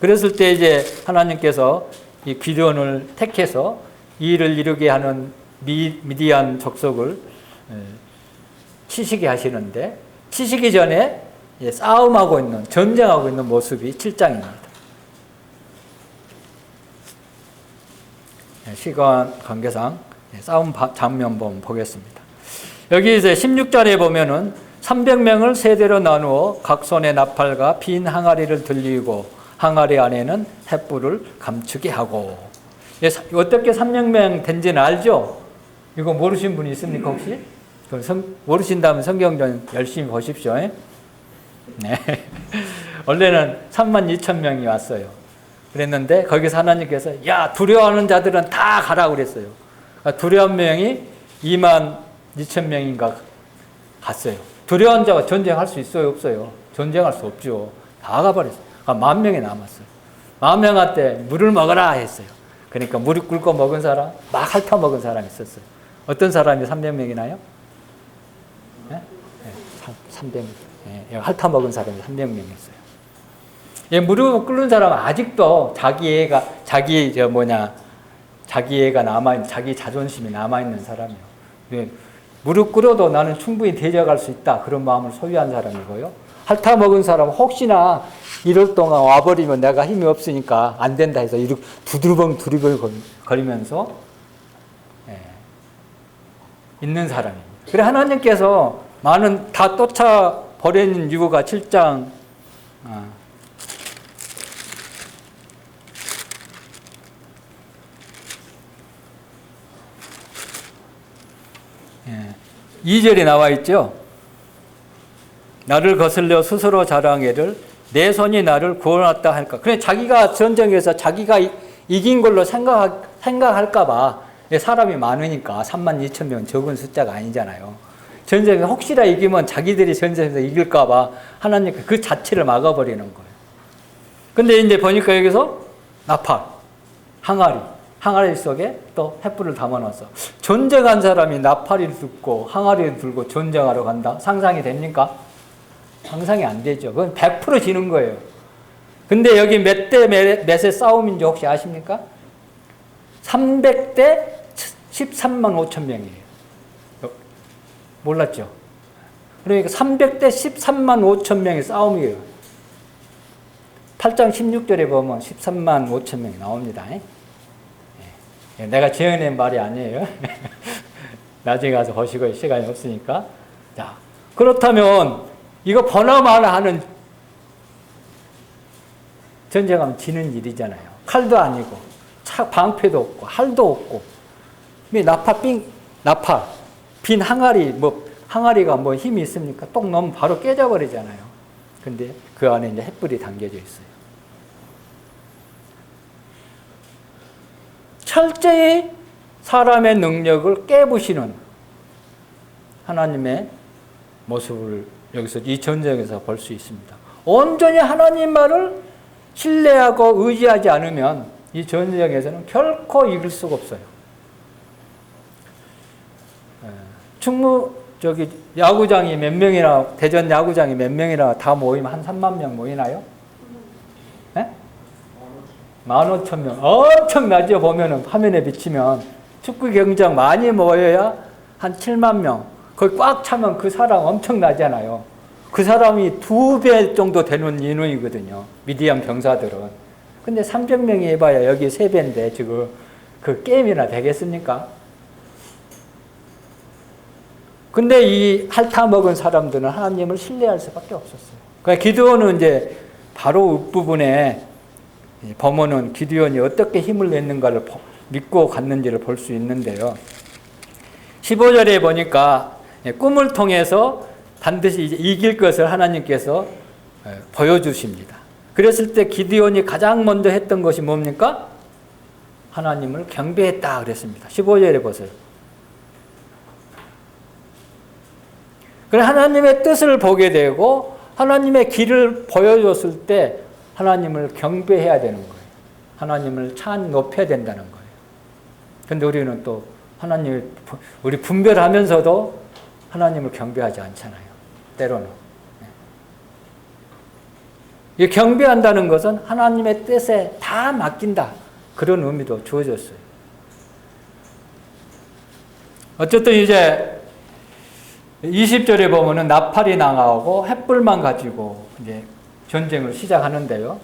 그랬을 때 이제 하나님께서 이 기드온을 택해서 이 일을 이루게 하는 미디안 족속을 치시게 하시는데, 치시기 전에 싸움하고 있는, 전쟁하고 있는 모습이 7장입니다. 시간 관계상 싸움 장면 보겠습니다. 여기 이제 16절에 보면은 300명을 세대로 나누어 각 손에 나팔과 빈 항아리를 들리고 항아리 안에는 횃불을 감추게 하고. 어떻게 300명 된지는 알죠? 이거 모르신 분이 있습니까 혹시? 모르신다면 성경 좀 열심히 보십시오. 네. 원래는 32,000명이 왔어요. 그랬는데 거기서 하나님께서 야, 두려워하는 자들은 다 가라고 그랬어요. 두려운 명이 22,000명인가 갔어요. 두려운 자가 전쟁할 수 있어요, 없어요? 전쟁할 수 없죠. 다 가버렸어요. 10,000명이 남았어요. 10,000명한테 물을 먹어라 했어요. 그러니까 무릎 꿇고 먹은 사람, 막 핥아 먹은 사람이 있었어요. 어떤 사람이 300명이나요? 네? 300명. 네, 핥아 먹은 사람이 300명이었어요. 무릎 꿇는 사람은 아직도 자기 애가 남아있는, 자기 자존심이 남아있는 사람이에요. 무릎 꿇어도 나는 충분히 대적할 수 있다. 그런 마음을 소유한 사람이고요. 핥아 먹은 사람은 혹시나 이럴 동안 와버리면 내가 힘이 없으니까 안 된다 해서 이렇게 두들벙 거리면서 있는 사람입니다. 그래 하나님께서 많은 다 쫓아버리는 이유가 7장 예. 2절에 나와 있죠. 나를 거슬려 스스로 자랑해를 내 손이 나를 구원했다 할까. 그래 자기가 전쟁에서 자기가 이긴 걸로 생각할까 봐. 사람이 많으니까 32,000명 적은 숫자가 아니잖아요. 전쟁에 혹시나 이기면 자기들이 전쟁에서 이길까 봐 하나님께 그 자체를 막아버리는 거예요. 근데 이제 보니까 여기서 나팔, 항아리 속에 또 횃불을 담아놨어. 전쟁한 사람이 나팔을 듣고 항아리를 들고 전쟁하러 간다? 상상이 됩니까? 상상이 안 되죠. 그건 100% 지는 거예요. 근데 여기 몇 대 몇의 싸움인지 혹시 아십니까? 300대 13만 5천 명이에요. 몰랐죠? 그러니까 300대 13만 5천 명의 싸움이에요. 8장 16절에 보면 13만 5천 명이 나옵니다. 내가 지어낸 말이 아니에요. 나중에 가서 보시고 시간이 없으니까. 자, 그렇다면 이거 번화마나 하는 전쟁하면 지는 일이잖아요. 칼도 아니고 방패도 없고 활도 없고 나파 빈 항아리 항아리가 뭐 힘이 있습니까? 똑 넣으면 바로 깨져버리잖아요. 근데 그 안에 이제 횃불이 담겨져 있어요. 철저히 사람의 능력을 깨부시는 하나님의 모습을 여기서 이 전쟁에서 볼 수 있습니다. 온전히 하나님 말을 신뢰하고 의지하지 않으면 이 전쟁에서는 결코 이길 수가 없어요. 야구장이 몇 명이나, 대전 야구장이 몇 명이나 다 모이면 한 3만 명 모이나요? 네? 15,000명. 엄청나죠? 보면은 화면에 비치면 축구 경기장 많이 모여야 한 7만 명. 거기 꽉 차면 그 사람 엄청나잖아요. 그 사람이 2배 정도 되는 인원이거든요. 미디안 병사들은. 근데 300명이 해봐야 여기 3배인데 지금 그 게임이나 되겠습니까? 근데 이 핥아 먹은 사람들은 하나님을 신뢰할 수밖에 없었어요. 그러니까 기드온은 이제 바로 앞부분에 보면은 기드온이 어떻게 힘을 냈는가를 믿고 갔는지를 볼 수 있는데요. 15절에 보니까 꿈을 통해서 반드시 이제 이길 것을 하나님께서 보여주십니다. 그랬을 때 기드온이 가장 먼저 했던 것이 뭡니까? 하나님을 경배했다 그랬습니다. 15절에 보세요. 그래 하나님의 뜻을 보게 되고 하나님의 길을 보여줬을 때 하나님을 경배해야 되는 거예요. 하나님을 높여야 된다는 거예요. 그런데 우리는 또 우리 분별하면서도 하나님을 경배하지 않잖아요. 때로는. 이 경배한다는 것은 하나님의 뜻에 다 맡긴다. 그런 의미도 주어졌어요. 어쨌든 이제 20절에 보면은 나팔이 나가고 횃불만 가지고 이제 전쟁을 시작하는데요.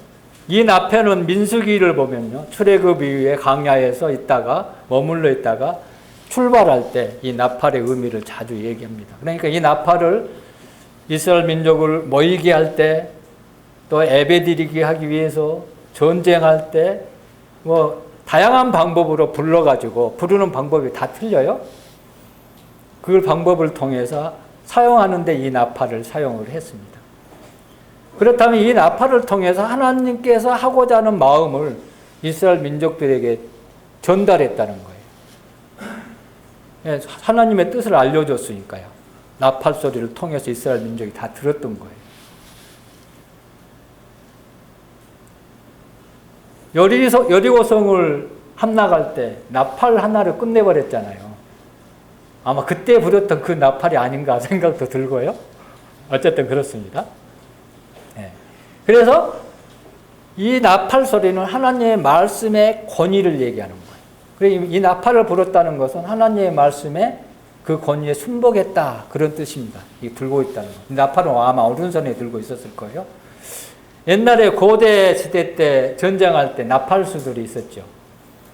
이 나팔은 민수기를 보면요. 출애굽 이후에 광야에서 있다가 머물러 있다가 출발할 때 이 나팔의 의미를 자주 얘기합니다. 그러니까 이 나팔을 이스라엘 민족을 모이게 할 때 또 예배드리게 하기 위해서 전쟁할 때 뭐 다양한 방법으로 불러가지고 부르는 방법이 다 틀려요. 그 방법을 통해서 사용하는데 이 나팔을 사용을 했습니다. 그렇다면 이 나팔을 통해서 하나님께서 하고자 하는 마음을 이스라엘 민족들에게 전달했다는 거예요. 하나님의 뜻을 알려줬으니까요. 나팔 소리를 통해서 이스라엘 민족이 다 들었던 거예요. 여리고성을 함락할 때 나팔 하나를 끝내버렸잖아요. 아마 그때 부렸던 그 나팔이 아닌가 생각도 들고요. 어쨌든 그렇습니다. 네. 그래서 이 나팔 소리는 하나님의 말씀의 권위를 얘기하는 거예요. 그래서 이 나팔을 불었다는 것은 하나님의 말씀에 그 권위에 순복했다 그런 뜻입니다. 이 들고 있다는 거. 나팔은 아마 오른손에 들고 있었을 거예요. 옛날에 고대 시대 때 전쟁할 때 나팔수들이 있었죠.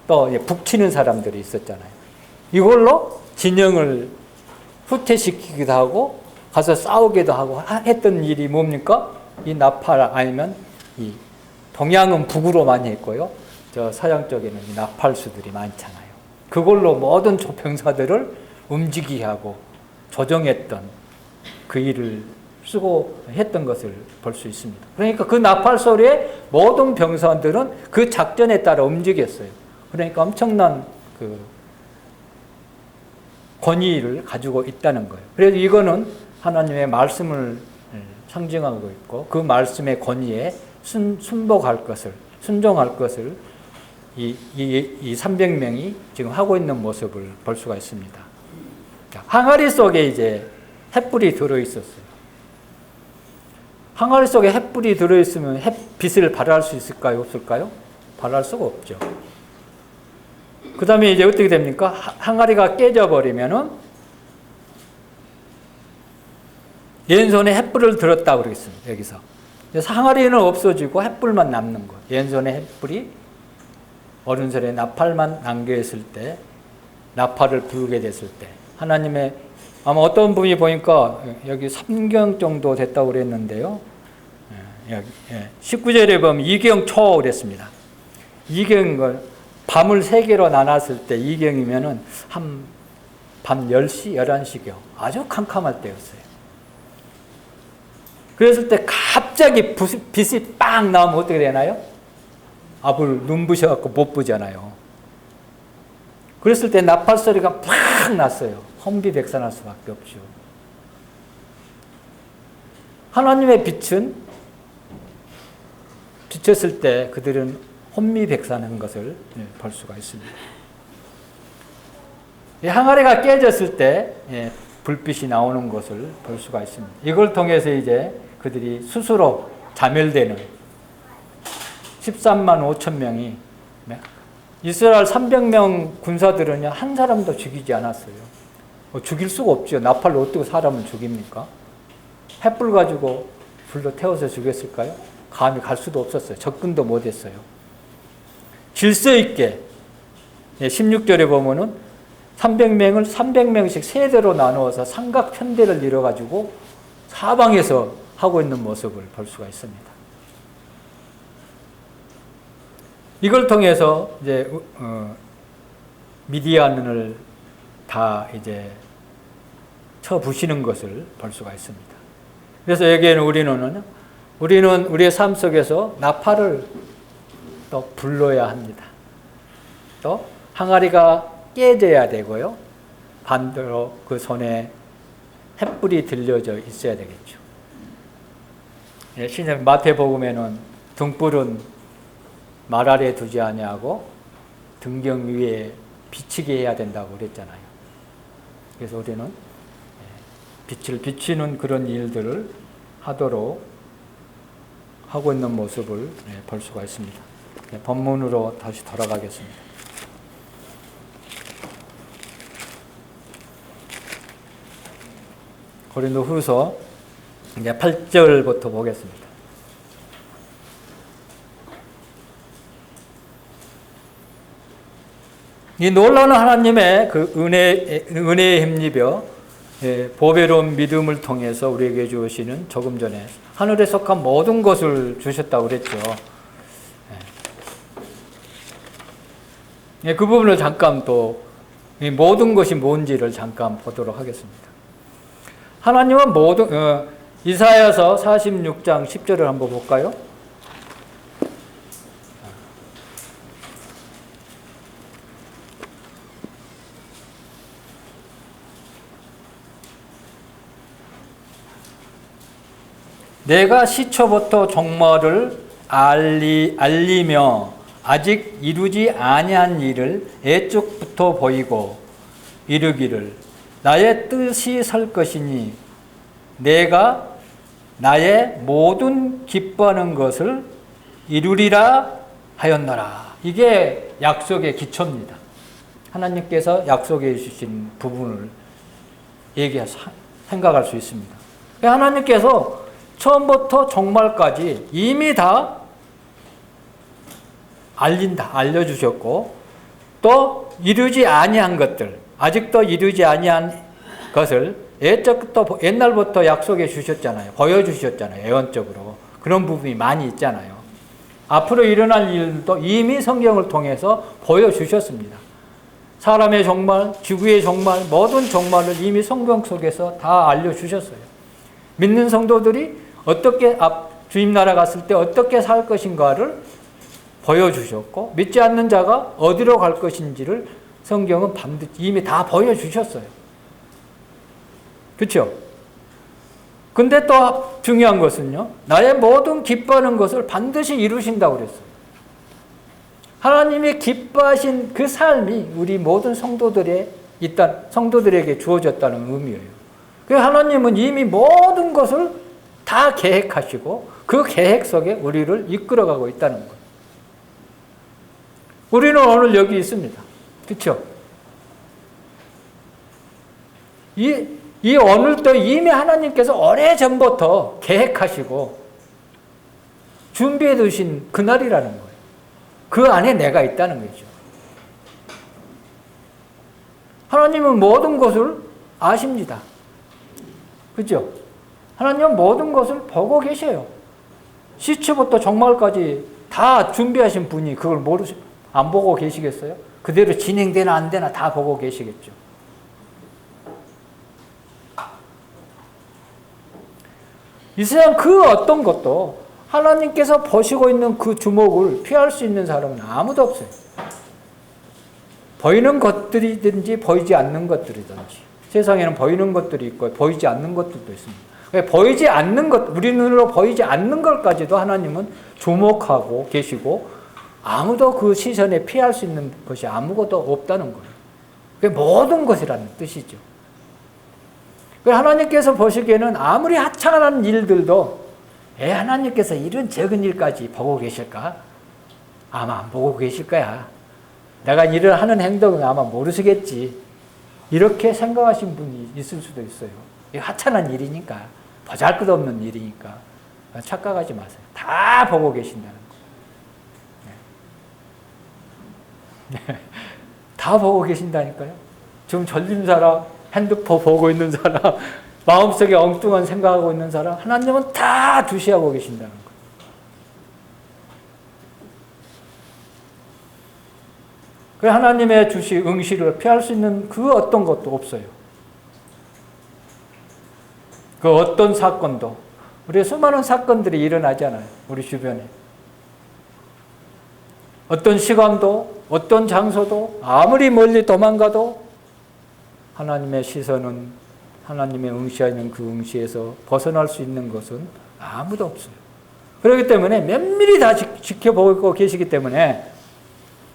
또 북치는 사람들이 있었잖아요. 이걸로 진영을 후퇴시키기도 하고 가서 싸우기도 하고 했던 일이 뭡니까? 이 나팔 아니면 이 동양은 북으로 많이 했고요. 저 서양 쪽에는 이 나팔수들이 많잖아요. 그걸로 모든 병사들을 움직이게 하고 조정했던 그 일을 쓰고 했던 것을 볼 수 있습니다. 그러니까 그 나팔 소리에 모든 병사들은 그 작전에 따라 움직였어요. 그러니까 엄청난 그 권위를 가지고 있다는 거예요. 그래서 이거는 하나님의 말씀을 상징하고 있고 그 말씀의 권위에 순복할 것을, 순종할 것을 이 300명이 지금 하고 있는 모습을 볼 수가 있습니다. 항아리 속에 이제 횃불이 들어있었어요. 항아리 속에 횃불이 들어있으면 햇빛을 발할 수 있을까요? 없을까요? 발할 수가 없죠. 그 다음에 이제 어떻게 됩니까? 항아리가 깨져버리면은 왼손에 횃불을 들었다 그러겠습니다. 여기서. 그래서 항아리는 없어지고 횃불만 남는 거. 왼손에 횃불이 오른손에 나팔만 남겨있을 때, 나팔을 불게 됐을 때, 하나님의 아마 어떤 분이 보니까 여기 3경 정도 됐다고 그랬는데요. 여기 19절에 보면 2경 초 그랬습니다. 2경은 밤을 3개로 나눴을 때 2경이면은 한 밤 10시, 11시경. 아주 캄캄할 때였어요. 그랬을 때 갑자기 빛이 빵 나오면 어떻게 되나요? 앞을 눈부셔갖고 못 보잖아요. 그랬을 때 나팔 소리가 팍 났어요. 혼비백산할 수밖에 없죠. 하나님의 빛은 비쳤을 때 그들은 혼미백산한 것을 볼 수가 있습니다. 항아리가 깨졌을 때 불빛이 나오는 것을 볼 수가 있습니다. 이걸 통해서 이제 그들이 스스로 자멸되는 13만 5천 명이 이스라엘 300명 군사들은요 한 사람도 죽이지 않았어요. 죽일 수가 없죠. 나팔로 어떻게 사람을 죽입니까? 횃불 가지고 불로 태워서 죽였을까요? 감히 갈 수도 없었어요. 접근도 못했어요. 질서 있게 16절에 보면은 300명을 300명씩 세대로 나누어서 삼각편대를 이뤄가지고 사방에서 하고 있는 모습을 볼 수가 있습니다. 이걸 통해서 이제 미디안을 다 이제 쳐부시는 것을 볼 수가 있습니다. 그래서 여기에는 우리는 우리의 삶 속에서 나팔을 또 불러야 합니다. 또 항아리가 깨져야 되고요. 반대로 그 손에 횃불이 들려져 있어야 되겠죠. 신약 마태복음에는 등불은 말 아래 두지 아니하고 등경 위에 비치게 해야 된다고 그랬잖아요. 그래서 우리는 빛을 비치는 그런 일들을 하도록 하고 있는 모습을 볼 수가 있습니다. 본문으로 다시 돌아가겠습니다. 고린도후서 이제 8절부터 보겠습니다. 이 놀라운 하나님의 그 은혜에 힘입어 보배로운 믿음을 통해서 우리에게 주시는 조금 전에 하늘에 속한 모든 것을 주셨다고 그랬죠. 그 부분을 잠깐 또 모든 것이 뭔지를 잠깐 보도록 하겠습니다. 하나님은 이사야서 46장 10절을 한번 볼까요? 내가 시초부터 종말을 알리며 아직 이루지 아니한 일을 애쪽부터 보이고 이르기를 나의 뜻이 설 것이니 내가 나의 모든 기뻐하는 것을 이루리라 하였노라. 이게 약속의 기초입니다. 하나님께서 약속해 주신 부분을 얘기해서 생각할 수 있습니다. 하나님께서 처음부터 종말까지 이미 다 알려주셨고 또 이루지 아니한 것들, 아직도 이루지 아니한 것을 옛날부터 약속해 주셨잖아요. 보여주셨잖아요. 예언적으로. 그런 부분이 많이 있잖아요. 앞으로 일어날 일도 이미 성경을 통해서 보여주셨습니다. 사람의 종말, 지구의 종말, 모든 종말을 이미 성경 속에서 다 알려주셨어요. 믿는 성도들이 어떻게 주님 나라 갔을 때 어떻게 살 것인가를 보여주셨고 믿지 않는 자가 어디로 갈 것인지를 성경은 반드시 이미 다 보여주셨어요. 그렇죠? 근데 또 중요한 것은요. 나의 모든 기뻐하는 것을 반드시 이루신다고 그랬어요. 하나님이 기뻐하신 그 삶이 우리 모든 성도들에게 주어졌다는 의미예요. 그 하나님은 이미 모든 것을 다 계획하시고 그 계획 속에 우리를 이끌어가고 있다는 거예요. 우리는 오늘 여기 있습니다. 그렇죠? 이 오늘도 이미 하나님께서 오래전부터 계획하시고 준비해 두신 그날이라는 거예요. 그 안에 내가 있다는 거죠. 하나님은 모든 것을 아십니다. 그죠? 하나님은 모든 것을 보고 계셔요. 시초부터 종말까지 다 준비하신 분이 그걸 안 보고 계시겠어요? 그대로 진행되나 안 되나 다 보고 계시겠죠. 이 세상 그 어떤 것도 하나님께서 보시고 있는 그 주목을 피할 수 있는 사람은 아무도 없어요. 보이는 것들이든지 보이지 않는 것들이든지. 세상에는 보이는 것들이 있고 보이지 않는 것들도 있습니다. 보이지 않는 것, 우리 눈으로 보이지 않는 것까지도 하나님은 주목하고 계시고 아무도 그 시선에 피할 수 있는 것이 아무것도 없다는 거예요. 그게 모든 것이라는 뜻이죠. 하나님께서 보시기에는 아무리 하찮은 일들도 하나님께서 이런 적은 일까지 보고 계실까? 아마 안 보고 계실 거야. 내가 일을 하는 행동은 아마 모르시겠지. 이렇게 생각하신 분이 있을 수도 있어요. 하찮은 일이니까, 보잘것없는 일이니까 착각하지 마세요. 다 보고 계신다는 거예요. 네. 다 보고 계신다니까요. 지금 졸린 사람, 핸드폰 보고 있는 사람, 마음속에 엉뚱한 생각하고 있는 사람, 하나님은 다 주시하고 계신다는 거예요. 그래서 하나님의 응시를 피할 수 있는 그 어떤 것도 없어요. 그 어떤 사건도, 우리 수많은 사건들이 일어나잖아요. 우리 주변에. 어떤 시간도, 어떤 장소도, 아무리 멀리 도망가도 하나님의 시선은 하나님의 응시하는 그 응시에서 벗어날 수 있는 것은 아무도 없어요. 그렇기 때문에 면밀히 다 지켜보고 계시기 때문에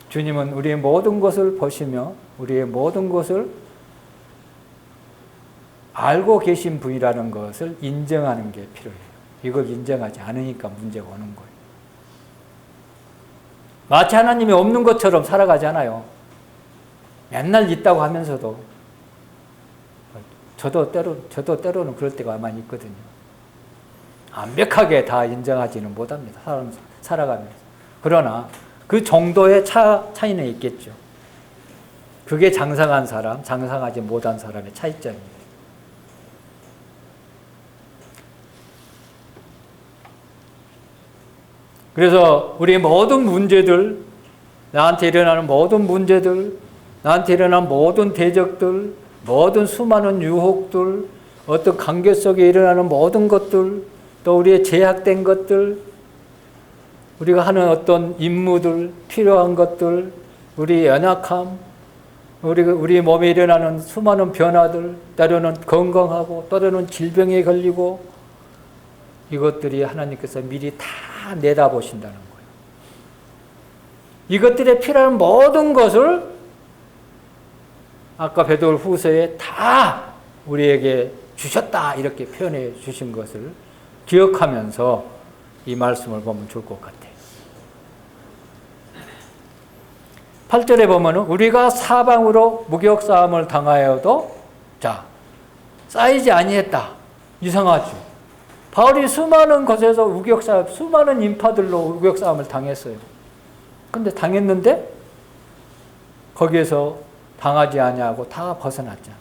주님은 우리의 모든 것을 보시며 우리의 모든 것을 알고 계신 분이라는 것을 인정하는 게 필요해요. 이걸 인정하지 않으니까 문제가 오는 거예요. 마치 하나님이 없는 것처럼 살아가잖아요. 맨날 있다고 하면서도 저도 때로는 그럴 때가 많이 있거든요. 완벽하게 다 인정하지는 못합니다. 살아가면서. 그러나 그 정도의 차이는 있겠죠. 그게 장성한 사람, 장성하지 못한 사람의 차이점입니다. 그래서 우리 모든 문제들, 나한테 일어나는 모든 문제들, 나한테 일어나는 모든 대적들, 모든 수많은 유혹들, 어떤 관계 속에 일어나는 모든 것들, 또 우리의 제약된 것들, 우리가 하는 어떤 임무들, 필요한 것들, 우리의 연약함, 우리 몸에 일어나는 수많은 변화들, 때로는 건강하고 때로는 질병에 걸리고 이것들이 하나님께서 미리 다 내다보신다는 거예요. 이것들에 필요한 모든 것을 아까 베드로 후서에 다 우리에게 주셨다 이렇게 표현해 주신 것을 기억하면서 이 말씀을 보면 좋을 것 같아요. 8절에 보면 우리가 사방으로 무격싸움을 당하여도 쌓이지 아니했다. 이상하죠. 바울이 수많은 곳에서 우격싸움, 수많은 인파들로 우격싸움을 당했어요. 근데 당했는데 거기에서 당하지 아니하고 다 벗어났잖아요.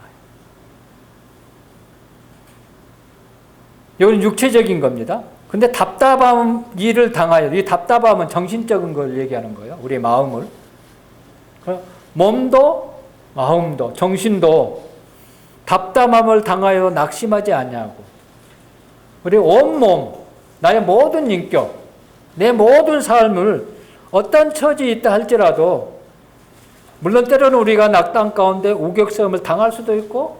이건 육체적인 겁니다. 근데 답답한 일을 당하여, 이 답답함은 정신적인 걸 얘기하는 거예요. 우리의 마음을. 몸도 마음도 정신도 답답함을 당하여 낙심하지 아니하고 우리 온몸, 나의 모든 인격, 내 모든 삶을 어떤 처지에 있다 할지라도 물론 때로는 우리가 낙담 가운데 우격싸움을 당할 수도 있고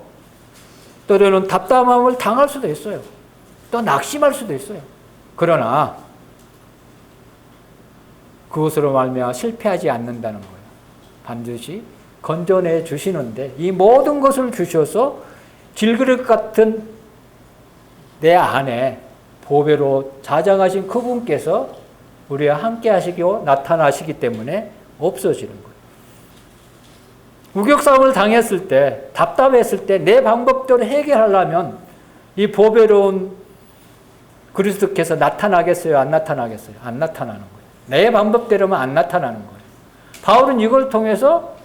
때로는 답답함을 당할 수도 있어요. 또 낙심할 수도 있어요. 그러나 그것으로 말미암아 실패하지 않는다는 거예요. 반드시 건져내 주시는데 이 모든 것을 주셔서 질그릇 같은 내 안에 보배로 자장하신 그분께서 우리와 함께 하시고 나타나시기 때문에 없어지는 거예요. 우격싸움을 당했을 때, 답답했을 때 내 방법대로 해결하려면 이 보배로운 그리스도께서 나타나겠어요? 안 나타나겠어요? 안 나타나는 거예요. 내 방법대로만 안 나타나는 거예요. 바울은 이걸 통해서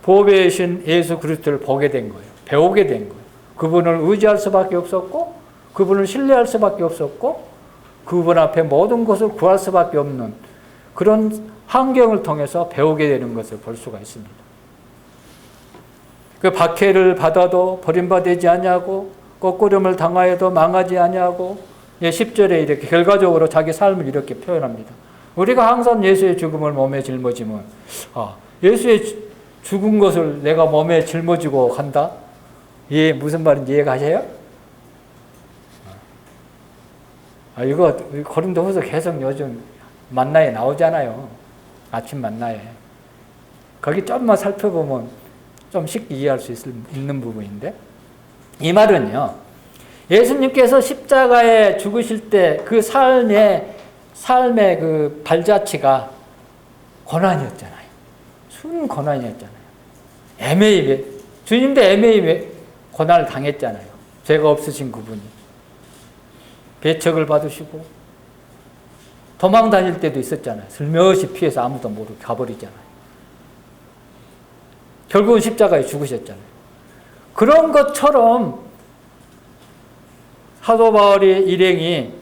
보배이신 예수 그리스도를 보게 된 거예요. 배우게 된 거예요. 그분을 의지할 수밖에 없었고, 그분을 신뢰할 수밖에 없었고, 그분 앞에 모든 것을 구할 수밖에 없는 그런 환경을 통해서 배우게 되는 것을 볼 수가 있습니다. 그 박해를 받아도 버림받지 아니하고, 거꾸름을 당하여도 망하지 아니하고, 10절에 이렇게 결과적으로 자기 삶을 이렇게 표현합니다. 우리가 항상 예수의 죽음을 몸에 짊어지면, 예수의 죽은 것을 내가 몸에 짊어지고 간다? 예, 무슨 말인지 이해가세요? 이거 고린도후서 계속 요즘 만나에 나오잖아요. 아침 만나에. 거기 좀만 살펴보면 좀 쉽게 이해할 수 있는 부분인데, 이 말은요, 예수님께서 십자가에 죽으실 때 그 삶의 그 발자취가 고난이었잖아요. 순 고난이었잖아요. 애매히, 주님도 애매히 고난을 당했잖아요. 죄가 없으신 그분이. 배척을 받으시고, 도망 다닐 때도 있었잖아요. 슬며시 피해서 아무도 모르게 가버리잖아요. 결국은 십자가에 죽으셨잖아요. 그런 것처럼 사도 바울의 일행이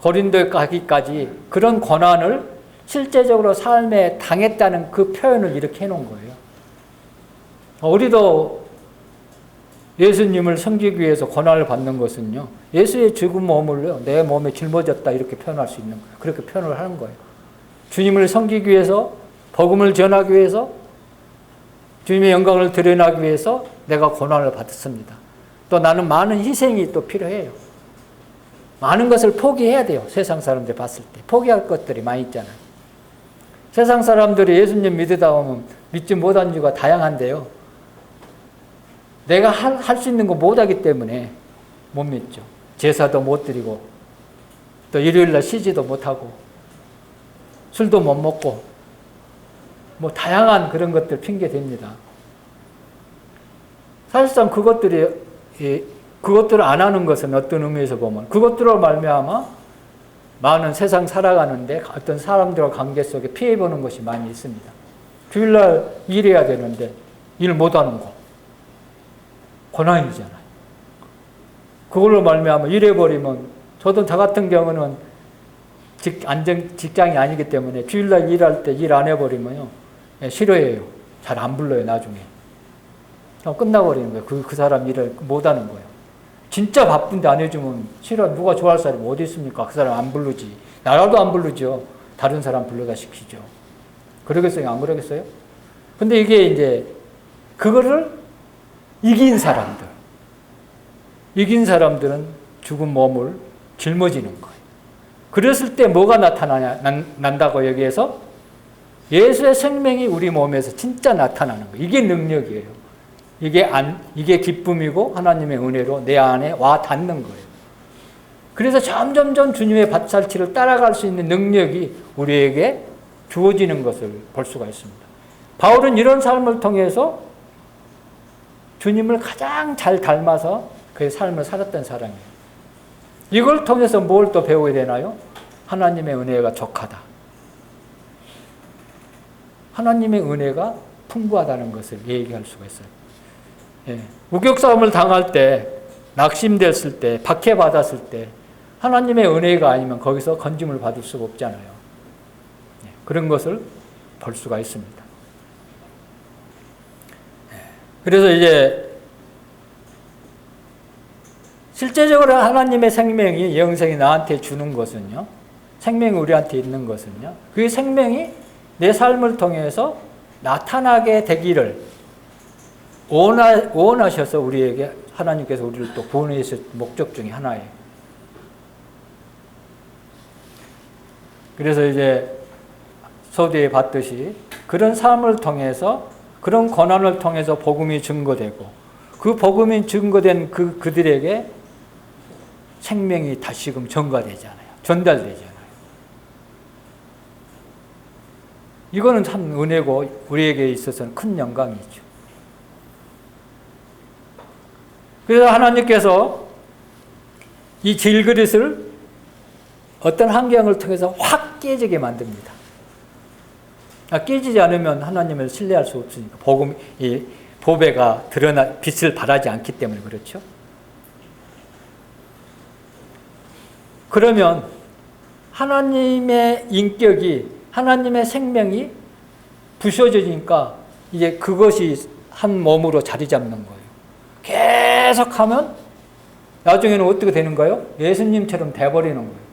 고린도에 가기까지 그런 고난을 실제적으로 삶에 당했다는 그 표현을 이렇게 해놓은 거예요. 우리도 예수님을 섬기기 위해서 고난을 받는 것은요, 예수의 죽은 몸을 내 몸에 짊어졌다 이렇게 표현할 수 있는 거예요. 그렇게 표현을 하는 거예요. 주님을 섬기기 위해서, 복음을 전하기 위해서, 주님의 영광을 드러나기 위해서 내가 고난을 받았습니다. 또 나는 많은 희생이 또 필요해요. 많은 것을 포기해야 돼요. 세상 사람들 봤을 때. 포기할 것들이 많이 있잖아요. 세상 사람들이 예수님 믿으다 보면 믿지 못한 이유가 다양한데요. 내가 할 수 있는 거 못하기 때문에 못 믿죠. 제사도 못 드리고, 또 일요일날 쉬지도 못하고, 술도 못 먹고, 뭐 다양한 그런 것들 핑계 댑니다. 사실상 그것들을 안 하는 것은 어떤 의미에서 보면 그것들로 말미암아 많은 세상 살아가는데 어떤 사람들과 관계 속에 피해보는 것이 많이 있습니다. 주일날 일해야 되는데 일 못하는 거 고난이잖아요. 그걸로 말미암아 일해버리면, 저도 저 같은 경우는 직장이 아니기 때문에 주일날 일할 때 일 안 해버리면요, 싫어해요. 잘 안 불러요, 나중에. 끝나버리는 거예요. 그 사람 일을 못하는 거예요. 진짜 바쁜데 안 해주면 싫어. 누가 좋아할 사람이 어디 있습니까? 그 사람 안 부르지. 나라도 안 부르죠. 다른 사람 불러다 시키죠. 그러겠어요? 안 그러겠어요? 근데 이게 이제 그거를 이긴 사람들은 죽은 몸을 짊어지는 거예요. 그랬을 때 뭐가 난다고 여기에서? 예수의 생명이 우리 몸에서 진짜 나타나는 거예요. 이게 능력이에요. 이게 기쁨이고 하나님의 은혜로 내 안에 와 닿는 거예요. 그래서 점점점 주님의 발자취를 따라갈 수 있는 능력이 우리에게 주어지는 것을 볼 수가 있습니다. 바울은 이런 삶을 통해서 주님을 가장 잘 닮아서 그의 삶을 살았던 사람이에요. 이걸 통해서 뭘 또 배우게 되나요? 하나님의 은혜가 족하다. 하나님의 은혜가 풍부하다는 것을 얘기할 수가 있어요. 우격싸움을 당할 때, 낙심됐을 때, 박해받았을 때 하나님의 은혜가 아니면 거기서 건짐을 받을 수가 없잖아요. 그런 것을 볼 수가 있습니다. 그래서 이제 실제적으로 하나님의 생명이, 영생이 나한테 주는 것은요, 생명이 우리한테 있는 것은요, 그 생명이 내 삶을 통해서 나타나게 되기를 원하셔서 우리에게 하나님께서 우리를 또 구원하실 목적 중에 하나예요. 그래서 이제 서두에 봤듯이 그런 삶을 통해서, 그런 고난을 통해서 복음이 증거되고, 그 복음이 증거된 그들에게 생명이 다시금 전가되잖아요. 전달되잖아요. 이거는 참 은혜고 우리에게 있어서는 큰 영광이죠. 그래서 하나님께서 이 질그릇을 어떤 환경을 통해서 확 깨지게 만듭니다. 깨지지 않으면 하나님을 신뢰할 수 없으니까. 이 보배가 드러나 빛을 발하지 않기 때문에 그렇죠. 그러면 하나님의 인격이, 하나님의 생명이 부서지니까 이제 그것이 한 몸으로 자리 잡는 거예요. 계속하면 나중에는 어떻게 되는가요? 예수님처럼 돼버리는 거예요.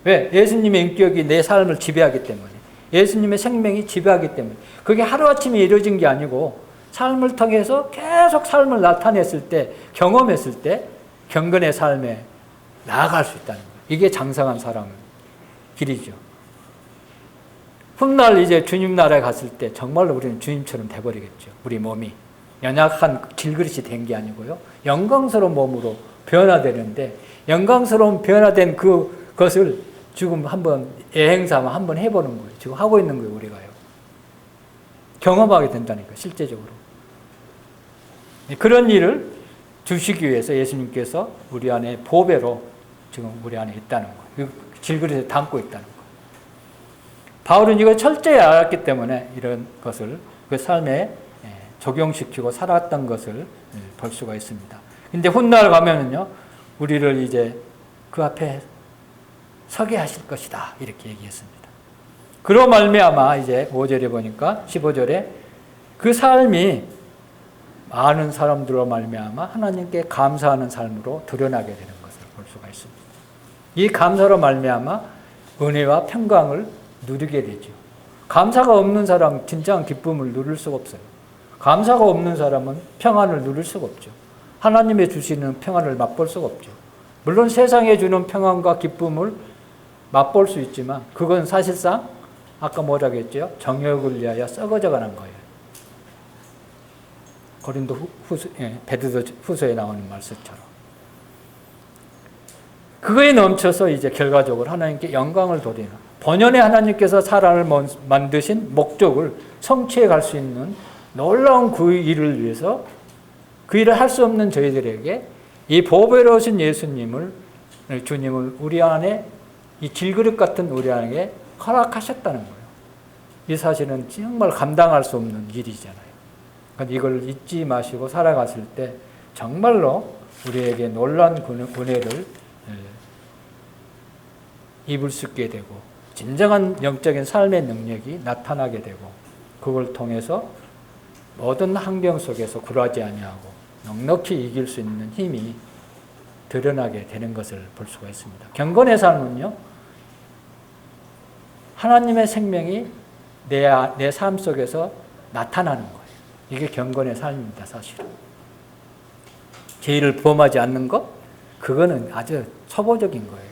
왜? 예수님의 인격이 내 삶을 지배하기 때문에. 예수님의 생명이 지배하기 때문에. 그게 하루아침에 이루어진 게 아니고 삶을 통해서 계속 삶을 나타냈을 때, 경험했을 때 경건의 삶에 나아갈 수 있다는 거예요. 이게 장성한 사람의 길이죠. 훗날 이제 주님 나라에 갔을 때 정말로 우리는 주님처럼 돼버리겠죠. 우리 몸이 연약한 질그릇이 된 게 아니고요. 영광스러운 몸으로 변화되는데, 영광스러운 변화된 그것을 지금 한번 예행삼아 한번 해보는 거예요. 지금 하고 있는 거예요, 우리가요. 경험하게 된다니까, 실제적으로. 그런 일을 주시기 위해서 예수님께서 우리 안에 보배로 지금 우리 안에 있다는 거예요. 질그릇에 담고 있다는 거예요. 바울은 이걸 철저히 알았기 때문에 이런 것을 그 삶에 적용시키고 살았던 것을 볼 수가 있습니다. 근데 훗날 가면은요, 우리를 이제 그 앞에 서게 하실 것이다. 이렇게 얘기했습니다. 그로 말미암아 이제 5절에 보니까 15절에 그 삶이 많은 사람들로 말미암아 하나님께 감사하는 삶으로 드러나게 되는 것을 볼 수가 있습니다. 이 감사로 말미암아 은혜와 평강을 누리게 되죠. 감사가 없는 사람은 진정한 기쁨을 누릴 수가 없어요. 감사가 없는 사람은 평안을 누릴 수가 없죠. 하나님의 주시는 평안을 맛볼 수가 없죠. 물론 세상에 주는 평안과 기쁨을 맛볼 수 있지만 그건 사실상 아까 뭐라고 했죠? 정욕을 위하여 썩어져 가는 거예요. 고린도 베드로 후서에 나오는 말씀처럼. 그거에 넘쳐서 이제 결과적으로 하나님께 영광을 돌리는, 본연의 하나님께서 사람을 만드신 목적을 성취해 갈 수 있는 놀라운 그 일을 위해서, 그 일을 할 수 없는 저희들에게 이 보배로우신 예수님을, 주님을 우리 안에, 이 질그릇 같은 우리 안에 허락하셨다는 거예요. 이 사실은 정말 감당할 수 없는 일이잖아요. 그러니까 이걸 잊지 마시고 살아갔을 때 정말로 우리에게 놀라운 은혜를 입을 수 있게 되고 진정한 영적인 삶의 능력이 나타나게 되고, 그걸 통해서 모든 환경 속에서 굴하지 아니하고 넉넉히 이길 수 있는 힘이 드러나게 되는 것을 볼 수가 있습니다. 경건의 삶은요, 하나님의 생명이 내 삶 속에서 나타나는 거예요. 이게 경건의 삶입니다, 사실은. 죄를 범하지 않는 것, 그거는 아주 초보적인 거예요.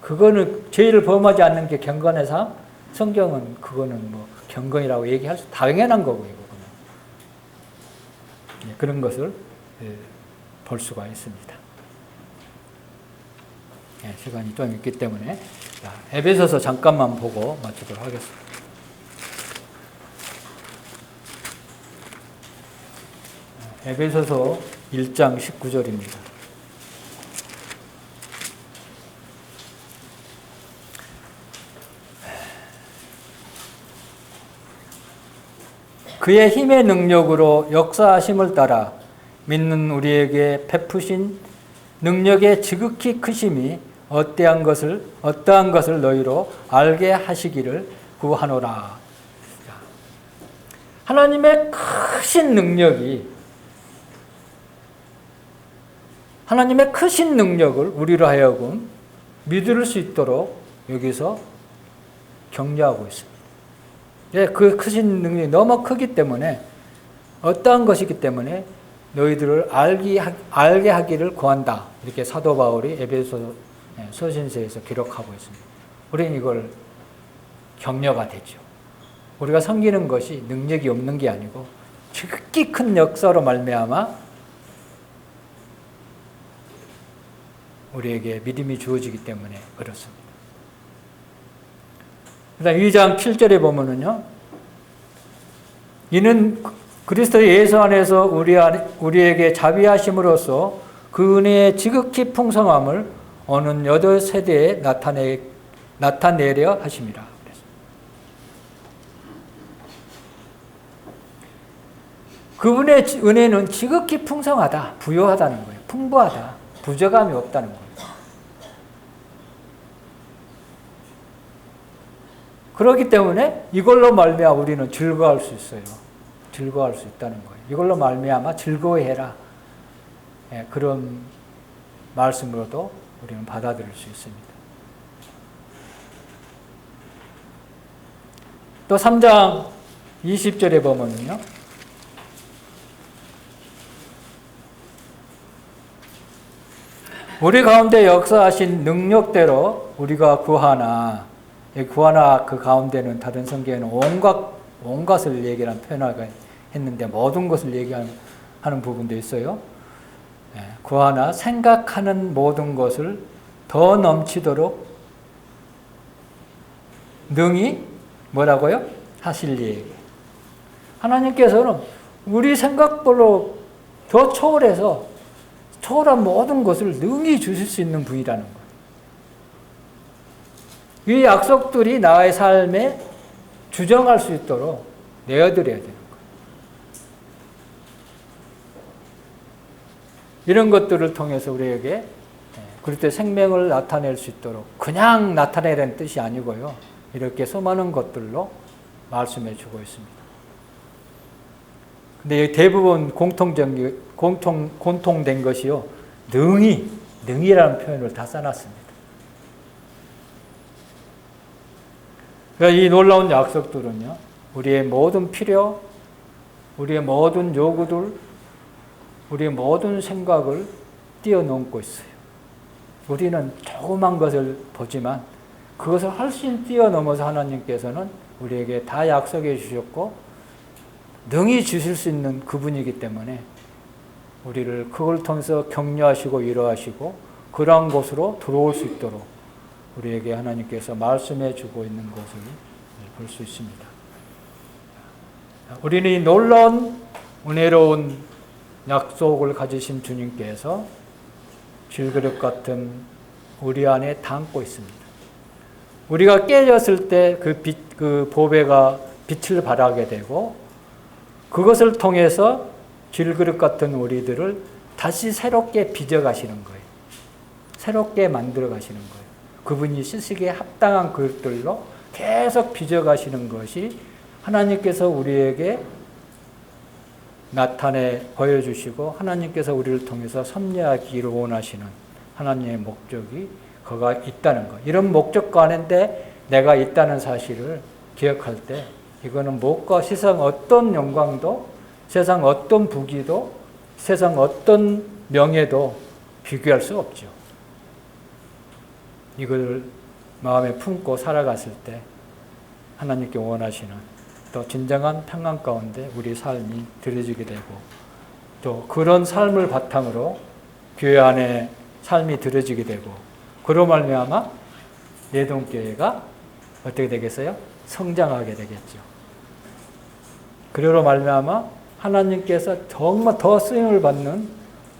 그거는 죄를 범하지 않는 게 경건의 삶, 성경은 그거는 뭐 경건이라고 얘기할 수 당연한 거고요, 그거는. 그런 것을 볼 수가 있습니다. 시간이 좀 있기 때문에 에베소서 잠깐만 보고 마치도록 하겠습니다. 에베소서 1장 19절입니다. 그의 힘의 능력으로 역사하심을 따라 믿는 우리에게 베푸신 능력의 지극히 크심이 어떠한 것을 너희로 알게 하시기를 구하노라. 하나님의 크신 능력이, 하나님의 크신 능력을 우리로 하여금 믿을 수 있도록 여기서 격려하고 있습니다. 그 크신 능력이 너무 크기 때문에, 어떠한 것이기 때문에 너희들을 알게 하기를 구한다. 이렇게 사도 바울이 에베소 서신서에서 기록하고 있습니다. 우리는 이걸 격려가 되죠. 우리가 섬기는 것이 능력이 없는 게 아니고 지극히 큰 역사로 말미암아 우리에게 믿음이 주어지기 때문에 그렇습니다. 그다음 2장 7절에 보면은요. 이는 그리스도 예수 안에서 우리에게 자비하심으로써 그 은혜의 지극히 풍성함을 어느 여덟 세대에 나타내려 하심이라. 그분의 은혜는 지극히 풍성하다, 부요하다는 거예요. 풍부하다, 부족함이 없다는 거예요. 그렇기 때문에 이걸로 말미암아 우리는 즐거워할 수 있어요. 즐거워할 수 있다는 거예요. 이걸로 말미암아 즐거워해라. 그런 말씀으로도 우리는 받아들일 수 있습니다. 또 3장 20절에 보면요. 우리 가운데 역사하신 능력대로 우리가 구하나 그 가운데는 다른 성경에는 온갖을 얘기하는 표현하게 했는데 모든 것을 얘기하는 부분도 있어요. 구하나 생각하는 모든 것을 더 넘치도록 능히 뭐라고요? 하실 이에게. 하나님께서는 우리 생각보다 더 초월한 모든 것을 능히 주실 수 있는 분이라는 거예요. 이 약속들이 나의 삶에 주정할 수 있도록 내어드려야 되는 거예요. 이런 것들을 통해서 우리에게 그리스도의 생명을 나타낼 수 있도록 그냥 나타내라는 뜻이 아니고요. 이렇게 수많은 것들로 말씀해 주고 있습니다. 근데 대부분 공통된 것이요. 능이라는 표현을 다 써놨습니다. 그러니까 이 놀라운 약속들은요. 우리의 모든 필요, 우리의 모든 요구들, 우리의 모든 생각을 뛰어넘고 있어요. 우리는 조그만 것을 보지만 그것을 훨씬 뛰어넘어서 하나님께서는 우리에게 다 약속해 주셨고 능히 주실 수 있는 그분이기 때문에 우리를 그걸 통해서 격려하시고 위로하시고 그러한 곳으로 들어올 수 있도록 우리에게 하나님께서 말씀해 주고 있는 것을 볼 수 있습니다. 우리는 이 놀라운 은혜로운 약속을 가지신 주님께서 질그릇 같은 우리 안에 담고 있습니다. 우리가 깨졌을 때 그 보배가 빛을 발하게 되고 그것을 통해서 질그릇 같은 우리들을 다시 새롭게 빚어가시는 거예요. 새롭게 만들어 가시는 거예요. 그분이 쓰시기에 합당한 그릇들로 계속 빚어가시는 것이 하나님께서 우리에게 나타내 보여주시고 하나님께서 우리를 통해서 섭리하기를 원하시는 하나님의 목적이 거가 있다는 것. 이런 목적 안에 내가 있다는 사실을 기억할 때 이거는 무엇과 세상 어떤 영광도 세상 어떤 부귀도 세상 어떤 명예도 비교할 수 없죠. 이걸 마음에 품고 살아갔을 때 하나님께 원하시는 또 진정한 평안 가운데 우리 삶이 들여지게 되고 또 그런 삶을 바탕으로 교회 안에 삶이 들여지게 되고 그로 말미암아 내동교회가 어떻게 되겠어요? 성장하게 되겠죠. 그로 말미암아 하나님께서 정말 더 쓰임을 받는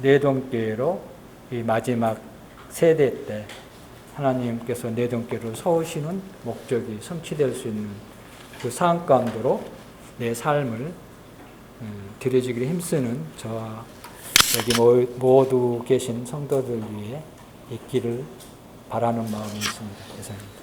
내동교회로 이 마지막 세대 때 하나님께서 내동교회를 세우시는 목적이 성취될 수 있는 그 상황 가운데로 내 삶을 들여지기를 힘쓰는 저와 여기 모두 계신 성도들 위해 있기를 바라는 마음이 있습니다. 이상입니다.